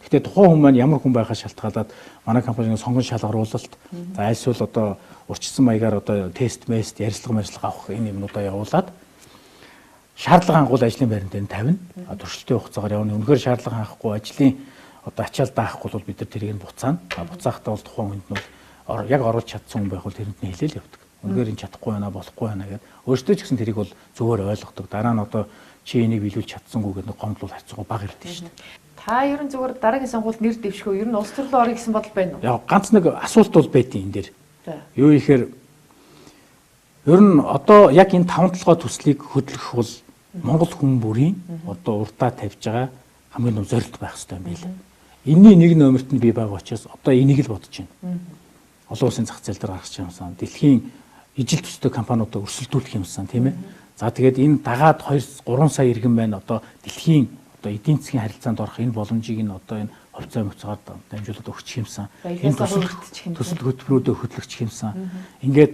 Гэхдээ тухайн хүн маань ямар хүн байхаа шалтгаалаад манай компанийн сонгон шалгаруулалт за альсвал одоо урьдчилсан маягаар одоо тест мест ярилцлага авах энэ юмнуудаа явуулаад шаардлага хангуул ажлын байранд энэ тавина. Туршилтын хугацаагаар явна. Үнэхээр шаардлага хангахгүй ажлын одоо ачаал даахгүй бол бид нар тэрийг нь буцаана. Буцаахтаа бол тухайн хүнд нь бол яг оруулж чадсан хүн байх бол тэрэнд нь хэлээл явдаг. Үнэхээр энэ чадахгүй байна, болохгүй байна гэдэг. Өөртөө ч гэсэн тэрийг бол зөвөр ойлгодог. Дараа нь одоо чи энийг биелүүлж чадсангүй гэдэг гомдол харьцангуй бага ирдэ шүү дээ. Та ер нь зүгээр дараагийн сонгуульд нэр дэвшгөө ер нь улс төрлөө орё гэсэн бодол байна уу? Яг ганц нэг асуулт бол байдیں энэ дээр. Юу ихээр ер нь одоо яг энэ 5-7 төслийг хөдлөх бол Монгол хүн бүрийн одоо урдаа тавьж байгаа хамгийн том зорилт байх хэрэгтэй юм байна. Энийн нэг номерт нь би байгаа учраас одоо энийг л бодож байна. Олон улсын зах зээл дээр гаргаж юмсан. Дэлхийн ижил төстэй компаниудаа өрсөлдүүлэх юмсан тийм ээ. За тэгээд энэ дагаад 2-3 сая иргэн байна одоо дэлхийн одоо эдийн засгийн харилцаанд орох энэ боломжийг нь одоо энэ хувьцаа мөцгөөд дамжуулаад өгчих юмсан. Энэ төсөл хөтөлбөрүүдэд хөтлөгч юмсан. Ингээд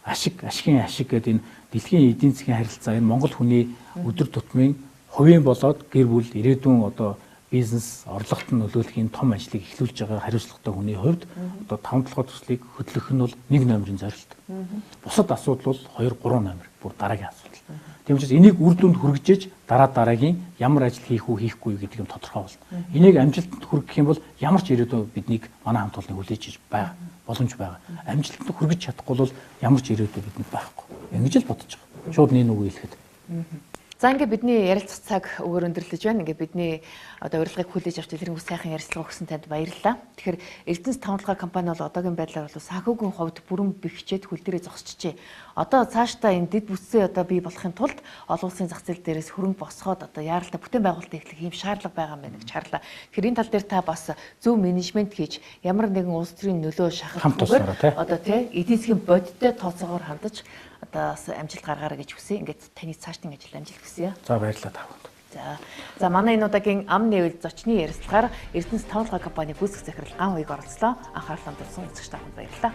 ашигын ашиг гэдэг энэ дэлхийн эдийн засгийн харилцаа энэ Монгол хүний өдөр тутмын хувийн болоод гэр бүл ирээдүйн одоо бизнес орлогот нь нөлөөлөх энэ том ажлыг эхлүүлж байгаа хариуцлагатай хүний хувьд одоо 5-7 төслийг хөтлөх нь бол нэг номерын зорилт. Бусад асуудал бол 2-3 номер бүр дараагийн асуудал. Тийм учраас энийг үр дүнд хүргэж дараагийн ямар ажил хийх үү хийхгүй гэдэг юм тодорхой болно. Энийг амжилтанд хүргэх юм бол ямар ч ирээдүйн биднийг манай хамт олоныг хүлээж байгаа боломж байгаа. Амжилтанд хүргэж чадахгүй бол ямар ч ирээдүй бидэнд байхгүй. Ингэж л бодож байгаа. Шууд нэг үг хэлэхэд. За ингээд бидний ярилцах цаг өөр өндөрлөж байна. Ингээд бидний одоо урилгыг хүлээж авч илэрхийлэх сайхан ярилцлага өгсөн танд баярлалаа. Тэгэхээр Эрдэнэс тавталгаа компани бол одоогийн байдлаар бол санхүүгийн хувьд бүрэн бэхжээд хөл дээрээ зогсчихжээ. Одоо цаашдаа энэ дэд бүтцээ одоо бий болохын тулд олон улсын зах зээл дээрээс хөрөнгө босгоод одоо яаралтай бүтээн байгуулалт эхлэх юм шаардлага байгаа юм байна гэж харлаа. Тэгэхээр энэ тал дээр та бас зөв менежмент хийж ямар нэгэн улс төрийн нөлөө шахах одоо тий эдийн засгийн бодиттой тооцоогоор хандаж одоо амжилт гаргаарай гэж хүсье. Ингээд таны цаашдын ажил амжилт хүсье. За баярлалаа та бүхэнд. За манай энэ удаагийн ам нэвэл зочны ярилцлагаар Эрдэнэс тавталгаа компани гүйцэтгэх захирал Ган Уяг оролцлоо. Анхаарлаа хандуулсан үзэгч танд баярлалаа.